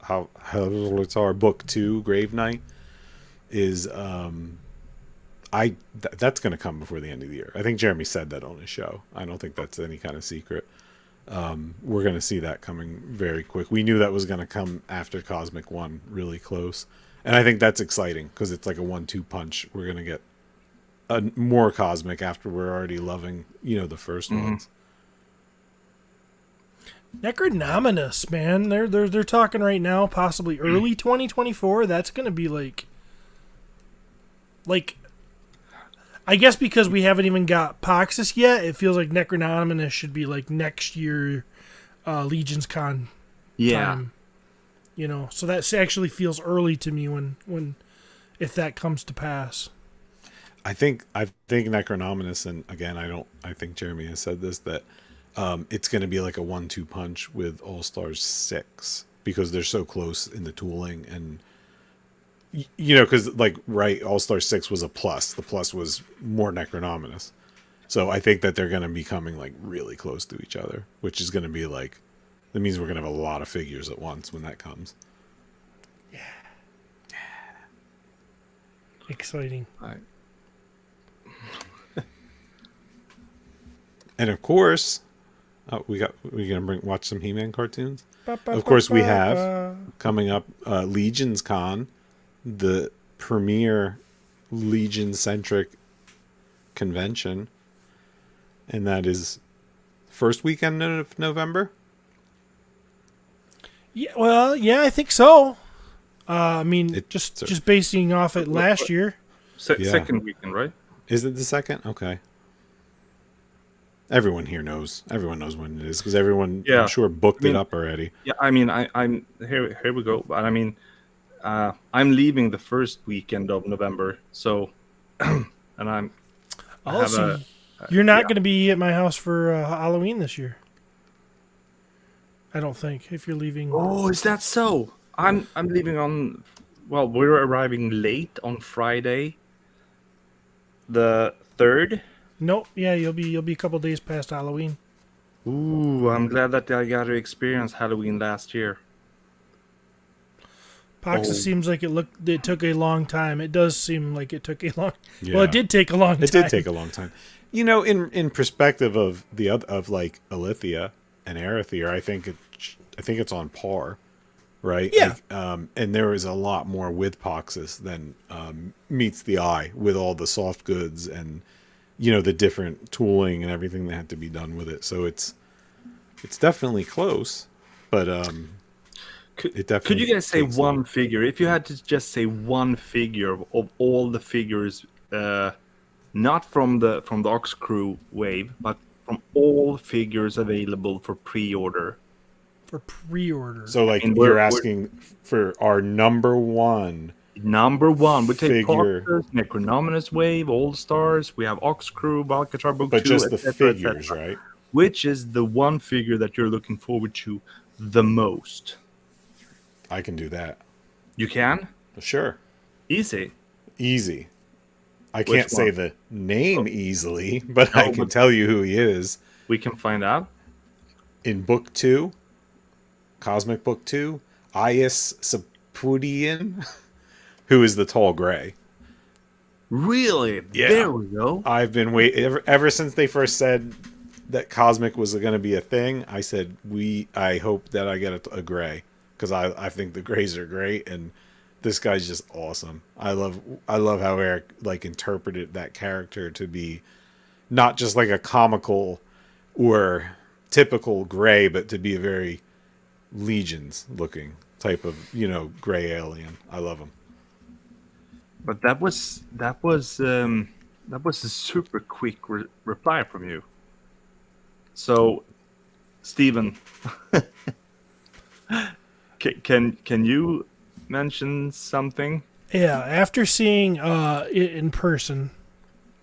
it's our book 2 Grave Knight is that's going to come before the end of the year. I think Jeremy said that on his show. I don't think that's any kind of secret. We're going to see that coming very quick. We knew that was going to come after Cosmic 1 really close. And I think that's exciting because it's like a 1-2 punch. We're going to get a more Cosmic after we're already loving, the first ones. Necronominus, man. They're talking right now, possibly early 2024. That's going to be like I guess because we haven't even got Poxus yet, it feels like Necronominus should be like next year LegionsCon time. So that actually feels early to me when if that comes to pass. I think Necronominus, and again, I think Jeremy has said this, that it's going to be like a 1-2 punch with All-Stars 6 because they're so close in the tooling, and because All-Star 6 was a plus. The plus was more Necronominus. So I think that they're going to be coming like really close to each other, which is going to be like, that means we're going to have a lot of figures at once when that comes. Yeah. Exciting. Right. And of course, we're gonna watch some He-Man cartoons. Of course, we have coming up LegionsCon, the premier Legion-centric convention, and that is first weekend of November. Yeah, well, yeah, I think so. I mean, It- just basing off it last year. Yeah. Second weekend, right? Is it the second? Okay. Everyone here knows. Everyone knows when it is because everyone, Yeah. I'm sure, booked I mean- it up already. Yeah, I mean, I'm here. Here we go. But I mean, I'm leaving the first weekend of November, so and I Oh, have so you're not yeah. going to be at my house for Halloween this year. I don't think if you're leaving. Oh, is that so? I'm leaving on. Well, we're arriving late on Friday, the 3rd. Nope. Yeah, you'll be a couple days past Halloween. Ooh, I'm glad that I got to experience Halloween last year. Poxus seems like it took a long time. It does seem like it took a long. Yeah. Well, it did take a long time. It did take a long time. In perspective of like Alithia, and Arethyr, I think it's on par, right? Yeah. And there is a lot more with Poxus than meets the eye with all the soft goods and the different tooling and everything that had to be done with it. So it's definitely close, but it definitely. Could you guys say takes one figure? If you had to just say one figure of all the figures, not from the Ox Crew wave, but from all figures available for pre-order. For pre-order. So, like, And you're asking for our number one. Number one, we take figure. Poxus, Necronominus Wave, All Stars. We have Ox Crew, Valkatar Book 2, But just the etc., figures, etc. right? Which is the one figure that you're looking forward to the most? I can do that. You can? Sure. Easy. Easy. I Which can't say one? the name easily, but No, I can but- tell you who he is. We can find out. In Book 2, Cosmic Book 2, Ias Sapudian, who is the tall gray. Really? Yeah. There we go. I've been waiting ever since they first said that Cosmic was going to be a thing. I said, I hope that I get a gray, because I think the grays are great, and this guy's just awesome. I love how Eric interpreted that character to be not just like a comical or typical gray, but to be a very Legions looking type of gray alien. I love him. But that was a super quick reply from you. So, Steven, can you mention something? Yeah, after seeing it in person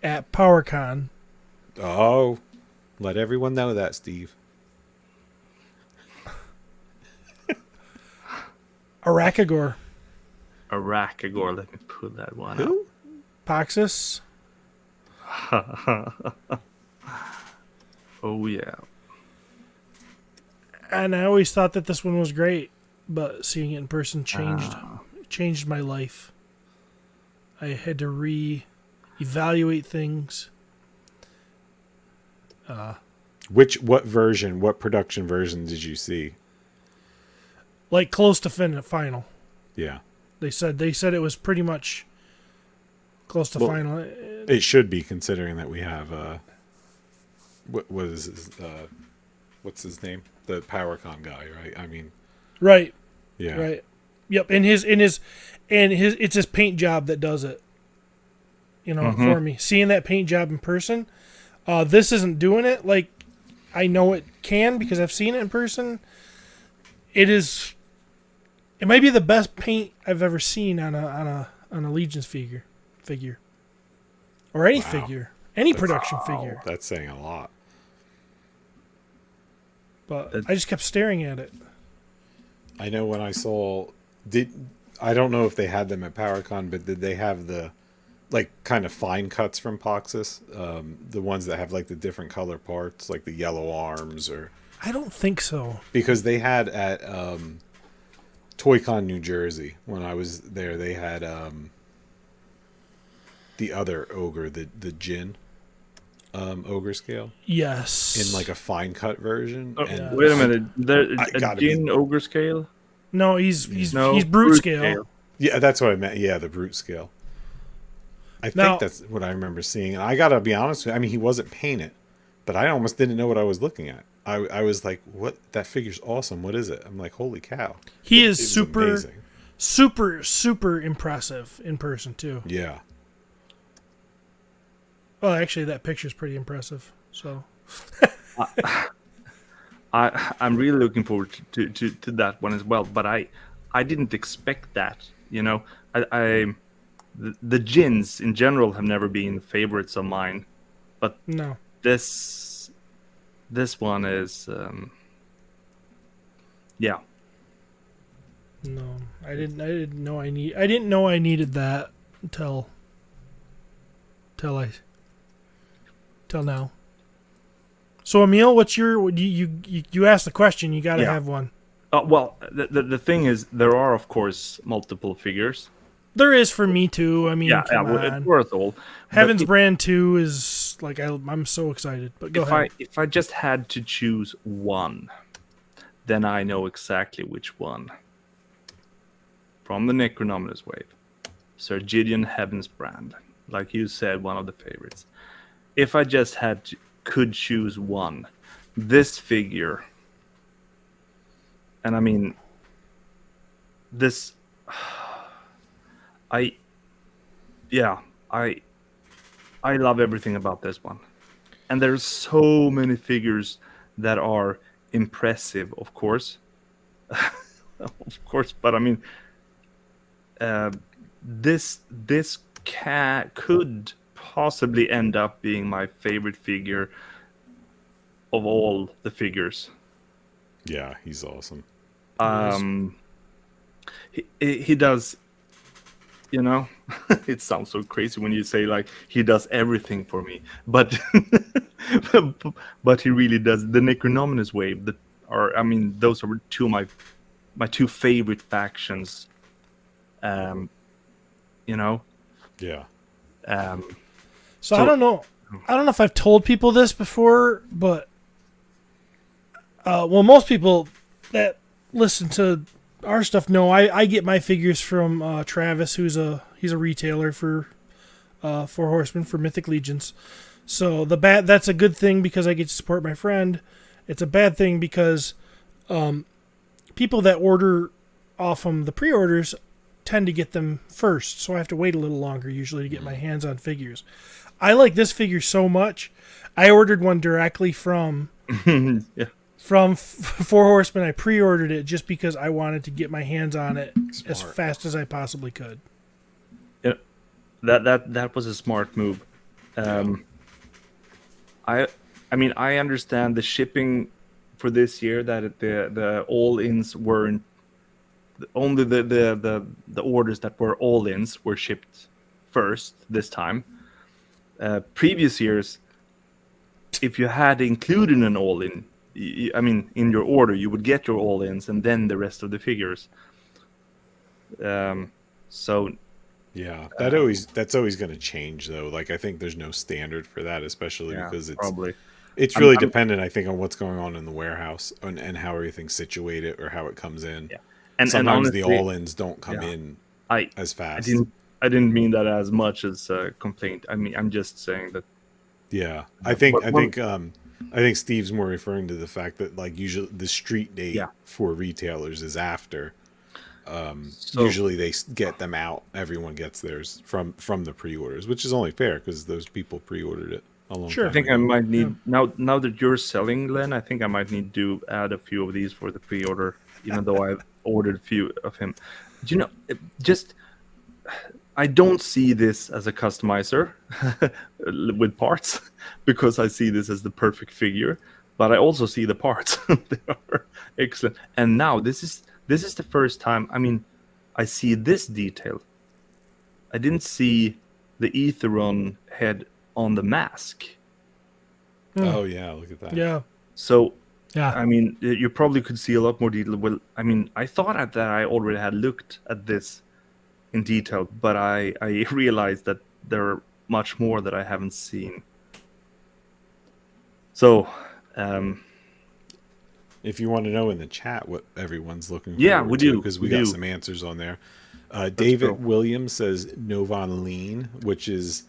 at PowerCon. Oh, let everyone know that, Steve. Arachagor. Arachagor, let me pull that one up. Who? Poxus. Oh, yeah. And I always thought that this one was great, but seeing it in person changed my life. I had to re-evaluate things. What production version did you see? Like close to final. Yeah. They said it was pretty much close to final. It should be, considering that we have what is his, what's his name? The PowerCon guy, right? I mean, Right. yeah. Right. Yep. And it's his paint job that does it. For me. Seeing that paint job in person, this isn't doing it. Like, I know it can because I've seen it in person. It might be the best paint I've ever seen on a Legions figure, or any figure, any production figure. That's saying a lot. But I just kept staring at it. I know when I saw I don't know if they had them at PowerCon, but did they have the kind of fine cuts from Poxus? The ones that have the different color parts, like the yellow arms, or I don't think so. because they had at ToyCon New Jersey, when I was there, they had the other ogre, the Jin ogre scale, Yes. in a fine cut version. Oh, and wait a minute. I A gotta Jin ogre scale? No, he's No, brute scale. Yeah, that's what I meant. Yeah, the brute scale. I think Now- that's what I remember seeing. And I gotta be honest with you, I mean, he wasn't painted, but I almost didn't know what I was looking at. I was like, what? That figure's awesome. What is it? I'm like, holy cow. He It is was super, amazing. super impressive in person too. Yeah. Well, actually, that picture's pretty impressive. So I'm really looking forward to that one as well. But I didn't expect that. The Jins in general have never been favorites of mine, but no. this one is yeah. No, I didn't know I needed that until now. So Emil, what's your you asked the question? You got to Yeah. have one. Well, the thing is, there are of course multiple figures, There is for me too. I mean, Yeah, come well, on. it's worth all. Heaven's But Brand 2 is like I'm so excited. But go ahead. if I just had to choose one, then I know exactly which one. From the Necronominus wave, Sir Gideon Heaven's Brand, like you said, one of the favorites. If I just could choose one, this figure, and I mean, this, I, yeah, I love everything about this one, and there's so many figures that are impressive, of course, but I mean, this could possibly end up being my favorite figure of all the figures. Yeah, he's awesome. He does, you know, it sounds so crazy when you say like he does everything for me, but but he really does. The Necronominus wave, those are two of my two favorite factions. You know. Yeah. So I don't know if I've told people this before, but well, most people that listen to our stuff know I get my figures from Travis, he's a retailer for Four Horsemen for Mythic Legions. So that's a good thing because I get to support my friend. It's a bad thing because people that order off the pre-orders tend to get them first, so I have to wait a little longer usually to get my hands on figures. I like this figure so much. I ordered one directly from from Four Horsemen. I pre-ordered it just because I wanted to get my hands on it as fast as I possibly could. Yeah, that was a smart move. I mean I understand the shipping for this year that the all-ins weren't only the orders that were all-ins were shipped first this time. Previous years, if you had included an all-in, in your order, you would get your all-ins and then the rest of the figures. So yeah, that's always going to change though. Like I think there's no standard for that, especially because it's really dependent, I think, on what's going on in the warehouse and how everything's situated or how it comes in. Yeah. And sometimes honestly, the all-ins don't come in as fast. I didn't mean that as much as a complaint. I mean, I'm just saying that. Yeah, I think Steve's more referring to the fact that like usually the street date for retailers is after. Usually they get them out. Everyone gets theirs from the pre-orders, which is only fair because those people pre-ordered it a long time I think ago. I might need now that you're selling, Len. I think I might need to add a few of these for the pre-order, even though I've ordered a few of him. Do you know? I don't see this as a customizer with parts because I see this as the perfect figure, but I also see the parts. They are excellent. And now this is the first time. I mean, I see this detail. I didn't see the Aetheron head on the mask. Oh yeah, look at that. Yeah. So yeah, I mean, you probably could see a lot more detail. Well, I mean, I thought that I already had looked at this in detail, but I realized that there are much more that I haven't seen. So, if you want to know in the chat what everyone's looking for, we do, because we got some answers on there. David Williams says Novan Lean, which is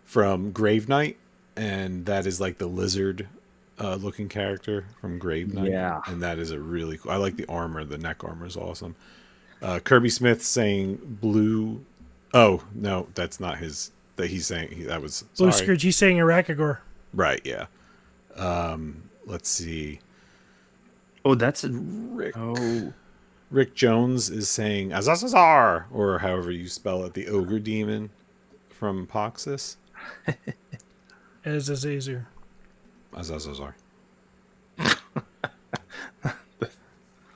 from Grave Knight, and that is like the lizard looking character from Grave Knight. Yeah, and that is a really cool. I like the armor. The neck armor is awesome. Kirby Smith saying blue. Oh no, that's not his. That he's saying that was Blue Scourge. He's saying Arakagor. Right. Yeah. Let's see. Oh, that's Rick. Oh, Rick Jones is saying Azazazar, or however you spell it, the ogre demon from Poxus. Azazel. Azazazar.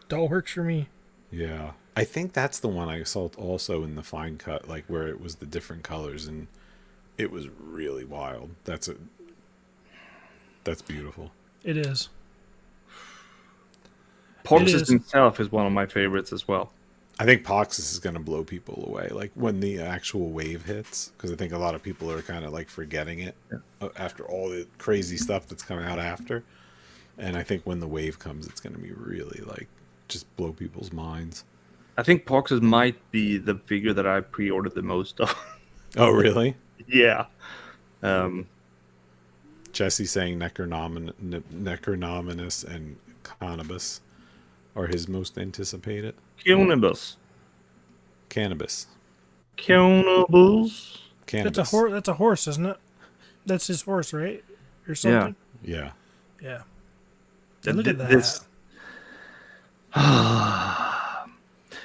That works for me. Yeah, I think that's the one I saw also in the fine cut, like where it was the different colors, and it was really wild. That's beautiful. It is. Poxus himself is one of my favorites as well. I think Poxus is going to blow people away, like when the actual wave hits, because I think a lot of people are kind of like forgetting it after all the crazy stuff that's coming out after. And I think when the wave comes, it's going to be really like just blow people's minds. I think Poxus might be the figure that I pre-ordered the most of. Oh, really? Yeah. Jesse saying Necronominus and Cannabis are his most anticipated. Cannabis. Cannabis. Cannabis. Cannabis. That's a horse, isn't it? That's his horse, right? Or something. Yeah. Yeah. Look at that.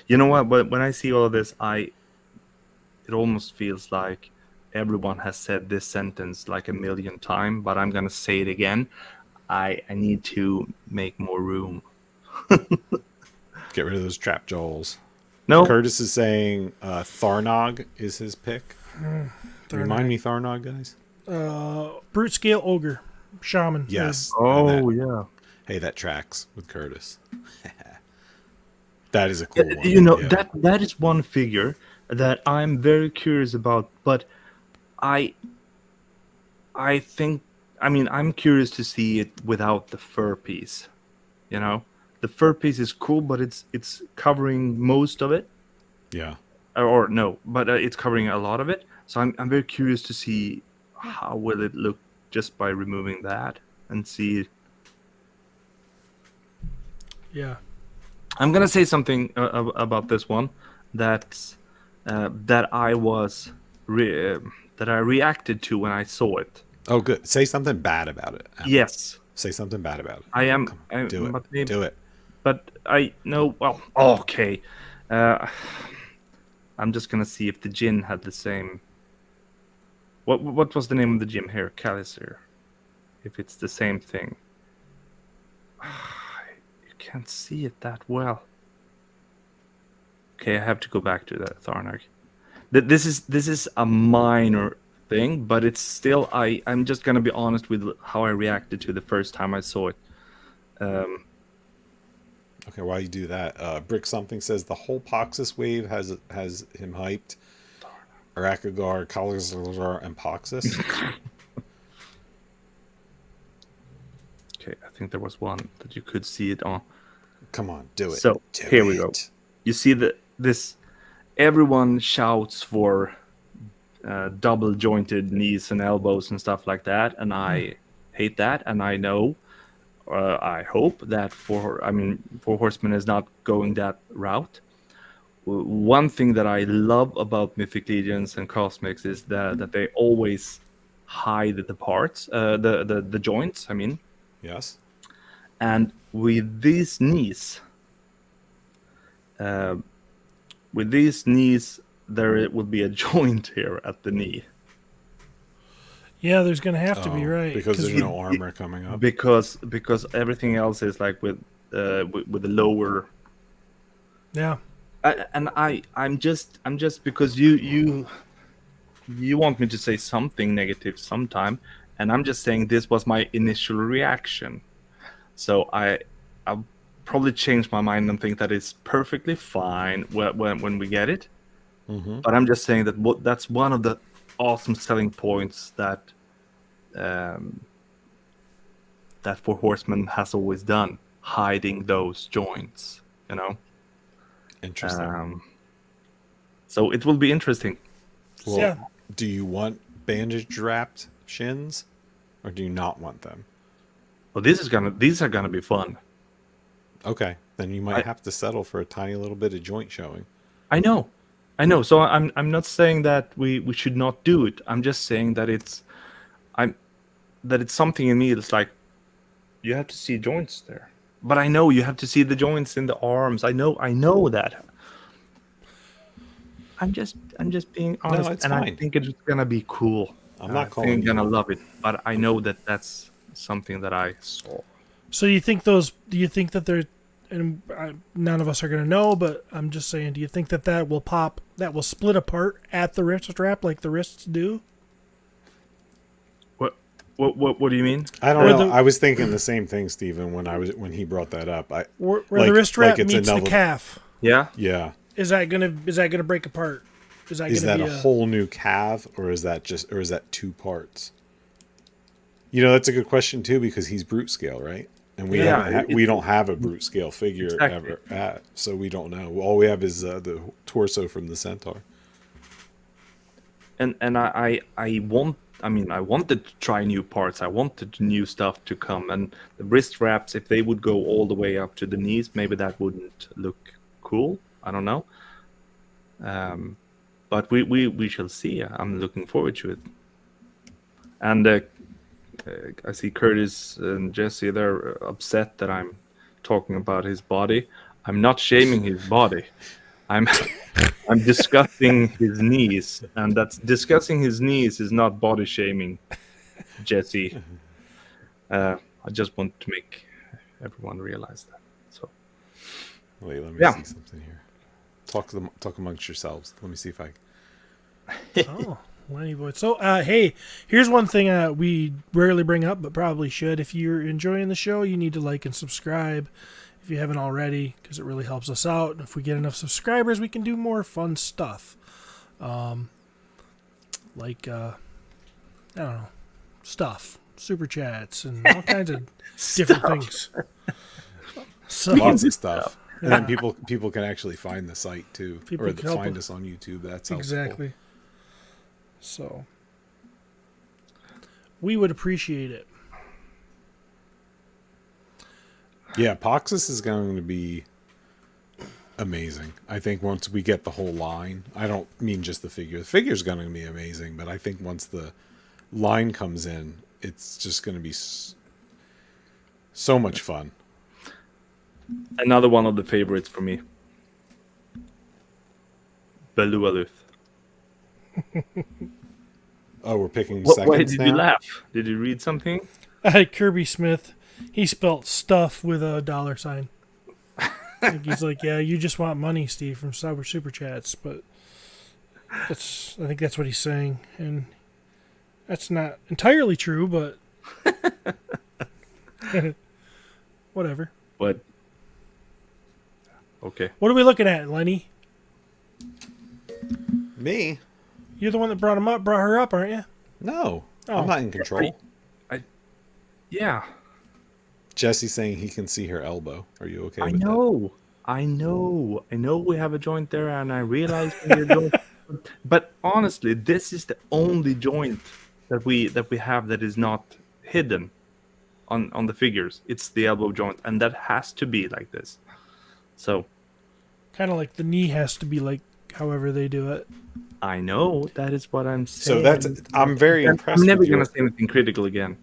You know what? But when I see all of this, it almost feels like everyone has said this sentence like a million times, but I'm gonna say it again. I need to make more room. Get rid of those trap jaws. No, Curtis is saying Tharnog is his pick. Remind me, Tharnog, guys. Brute scale ogre, shaman. Yes. Oh yeah. Hey, that tracks with Curtis. That is a cool one. You know, that is one figure that I'm very curious about, but I'm curious to see it without the fur piece. You know, the fur piece is cool, but it's covering most of it. Yeah. Or no, but it's covering a lot of it. So I'm very curious to see how will it look just by removing that and see. Yeah. I'm gonna say something about this one that I reacted to when I saw it. Oh, good. Say something bad about it. Yes, Say something bad about it. I am. Do it. But maybe, Do it. But I know. Well, okay. I'm just gonna see if the Jin had the same. What was the name of the gym here? Calisir. If it's the same thing. Can't see it that well. Okay, I have to go back to that Tharnag. This is a minor thing, but it's still I'm just gonna be honest with how I reacted to the first time I saw it. Okay, while you do that, Brick Something says the whole Poxus wave has him hyped. Arakagar, Kalizar, and Poxus. Okay, I think there was one that you could see it on. Come on, do it. So here we go. You see this. Everyone shouts for double jointed knees and elbows and stuff like that, and I hate that. And I know, I hope that Four Horsemen is not going that route. One thing that I love about Mythic Legions and Cosmics is that they always hide the parts, the joints. I mean. Yes. And with these knees, there will be a joint here at the knee. Yeah, there's going to have to be, right? Because there's no armor coming up. Because everything else is like with the lower. Yeah. I'm just because you want me to say something negative sometime, and I'm just saying this was my initial reaction. So I'll probably change my mind and think that it's perfectly fine when we get it. Mm-hmm. But I'm just saying that that's one of the awesome selling points that Four Horsemen has always done, hiding those joints. You know. Interesting. So it will be interesting. Well, yeah. Do you want bandage wrapped shins, or do you not want them? Well, these are gonna be fun. Okay, then you might have to settle for a tiny little bit of joint showing. I know. So I'm not saying that we should not do it. I'm just saying that it's something in me that's like you have to see joints there. But I know you have to see the joints in the arms. I know that. I'm just being honest, it's and fine. I think it's gonna be cool. I'm not I calling think I'm you gonna out. love it, but I know that that's something that I saw. So do you think that they're, and none of us are going to know, but I'm just saying, do you think that will pop, that will split apart at the wrist strap like the wrists do? What do you mean? I don't Or know. the- I was thinking the same thing, Stephen, when he brought that up. Where Like- the wrist strap like it's meets another- the calf. Yeah. Yeah. Is that gonna break apart? Is Is gonna that be a whole new calf, or is that two parts? You know, that's a good question too, because he's brute scale, right? And we we don't have a brute scale figure exactly. ever, so we don't know. All we have is the torso from the centaur. And I wanted to try new parts. I wanted new stuff to come, and the wrist straps, if they would go all the way up to the knees, maybe that wouldn't look cool. I don't know. But we shall see. I'm looking forward to it. And I see Curtis and Jesse, they're upset that I'm talking about his body. I'm not shaming his body. I'm I'm discussing his knees, and that's discussing his knees is not body shaming, Jesse. I just want to make everyone realize that. So Wait, let me Yeah. see something here. Talk amongst yourselves. Let me see if I. Oh, Lenny Boyd. So, hey, here's one thing we rarely bring up, but probably should. If you're enjoying the show, you need to like and subscribe if you haven't already, because it really helps us out. And if we get enough subscribers, we can do more fun stuff. Like, I don't know, stuff, super chats, and all kinds of different things. So, Lots of stuff. And then people can actually find the site too, People or can help find us. us on YouTube. That's helpful. exactly. So, we would appreciate it. Yeah, Poxus is going to be amazing. I think once we get the whole line, I don't mean just the figure. The figure's going to be amazing, but I think once the line comes in, it's just going to be so much fun. another one of the favorites for me, Belualuth. Oh, we're picking Why seconds did now? you laugh? Did you read something? Kirby Smith, he spelt stuff with a $sign. Like he's like, yeah, you just want money, Steve, from super chats, but I think that's what he's saying, and that's not entirely true, but whatever. But okay. What are we looking at, Lenny? Me? You're the one that brought her up, aren't you? No. Oh. I'm not in control. Yeah. Jesse's saying he can see her elbow. Are you okay with I know we have a joint there, and I realize we're joint. But honestly, this is the only joint that we have that is not hidden on the figures. It's the elbow joint, and that has to be like this. So Kind of like the knee has to be like however they do it. I know that is what I'm saying. So I'm very impressed. I'm never with gonna your- say anything critical again.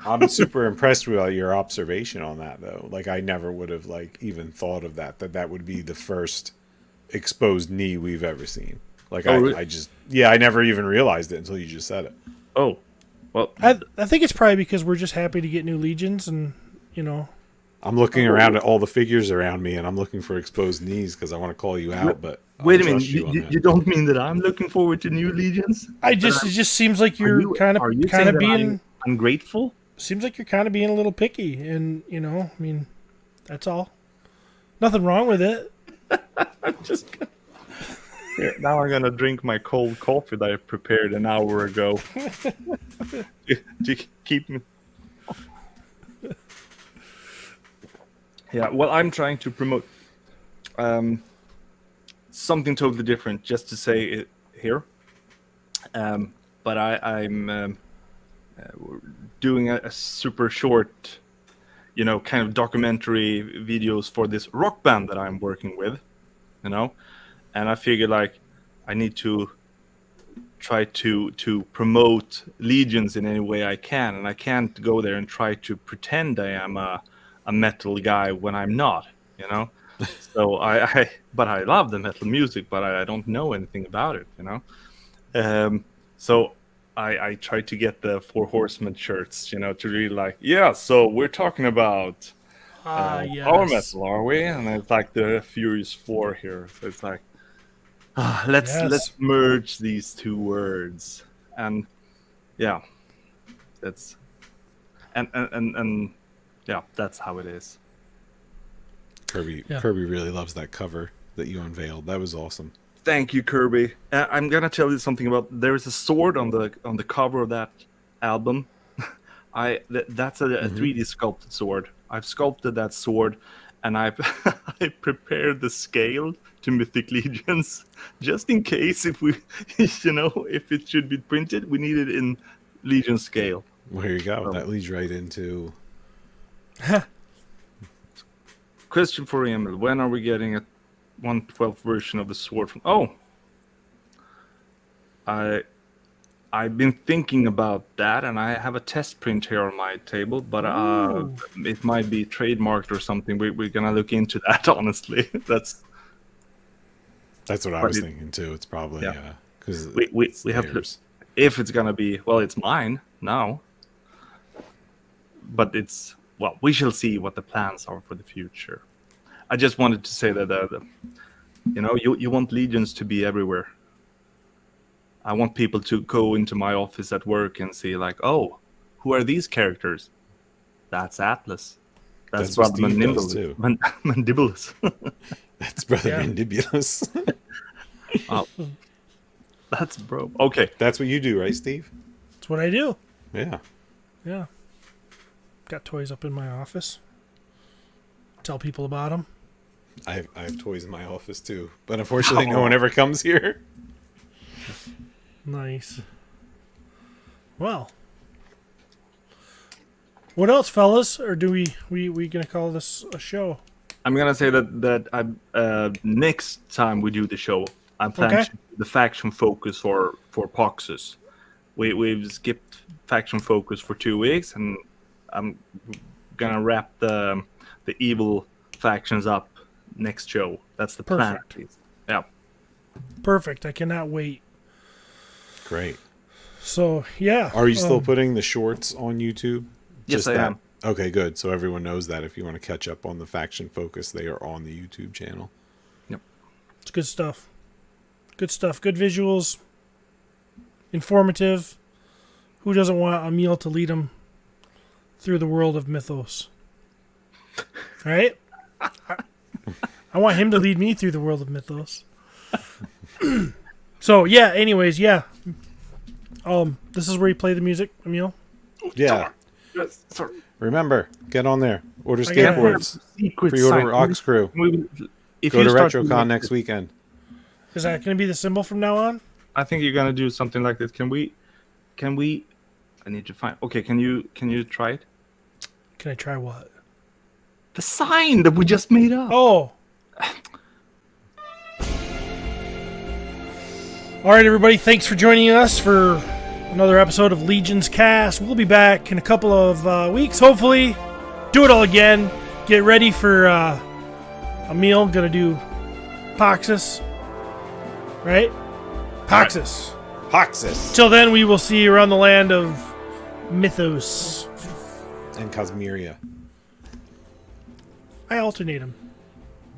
I'm super impressed with your observation on that, though. Like, I never would have even thought of that would be the first exposed knee we've ever seen. Like, really? I never even realized it until you just said it. Oh, well, I think it's probably because we're just happy to get new legions, and I'm looking around at all the figures around me, and I'm looking for exposed knees because I want to call you out. But wait a I'll minute. trust you on that. You don't mean that I'm looking forward to new legions? it just seems like you're kind Are you of saying that being. I'm ungrateful? Seems like you're kind of being a little picky, and I mean, that's all. Nothing wrong with it. I'm just here, now I'm gonna drink my cold coffee that I prepared an hour ago. to keep me. Yeah, well, I'm trying to promote something totally different, just to say it here. But I'm doing a super short, kind of documentary videos for this rock band that I'm working with, and I figured I need to try to promote Legions in any way I can, and I can't go there and try to pretend I am a metal guy when I'm not, So but I love the metal music, but I don't know anything about it, So I try to get the Four Horsemen shirts, to really so we're talking about Yes. power metal, are we? And it's like the Furious Four here. So it's like, let's merge these two words, and yeah, that's and yeah, that's how it is. Kirby Yeah. Kirby really loves that cover. that you unveiled. That was awesome. Thank you, Kirby. I'm gonna tell you something about. There's a sword on the cover of that album. That's a 3D sculpted sword. I've sculpted that sword, and I prepared the scale to Mythic Legions just in case if we, if it should be printed, we need it in Legion scale. Well, here you go. That leads right into. Question for Emil: when are we getting a 1/12 version of the sword from? Oh, I've been thinking about that, and I have a test print here on my table, but it might be trademarked or something. We're gonna look into that. Honestly, that's what I was thinking too. It's probably because we have to, if it's gonna be, well, it's mine now, but we shall see what the plans are for the future. I just wanted to say that you want Legions to be everywhere. I want people to go into my office at work and see, like, oh, who are these characters? That's Atlas. That's Brother Mandibulus. That's Brother Mandibulus. Oh, that's bro. Okay. That's what you do, right, Steve? That's what I do. Yeah. Yeah. Got toys up in my office. Tell people about them. I have toys in my office too, but unfortunately, no one ever comes here. Nice. Well, what else, fellas? Or do we gonna call this a show? I'm gonna say that next time we do the show, I'm planning to do the faction focus for Poxus. We've skipped faction focus for 2 weeks, and I'm gonna wrap the evil factions up next show. That's the plan. Perfect. Yeah. Perfect. I cannot wait. Great. So, yeah. Are you still putting the shorts on YouTube? Yes, I am. Okay, good. So everyone knows that if you want to catch up on the faction focus, they are on the YouTube channel. Yep. It's good stuff. Good stuff. Good visuals. Informative. Who doesn't want Emil to lead them through the world of mythos? Right? I want him to lead me through the world of mythos. So, yeah, anyways, yeah. This is where you play the music, Emil? Yeah. Yes, sorry. Remember, get on there. Order I got skateboards. Pre-order Ox Crew. If Go you to start RetroCon doing next this, weekend. Is that going to be the symbol from now on? I think you're gonna do something like this. Can we? I need to find. Okay, can you try it? Can I try what? The sign that we just made up. Oh. All right, everybody. Thanks for joining us for another episode of LegionsCast. We'll be back in a couple of weeks, hopefully. Do it all again. Get ready for Emil. Gonna do Poxus. Right? Poxus. Hoxus Till then, we will see you around the land of Mythos. and Cosmeria. I alternate them.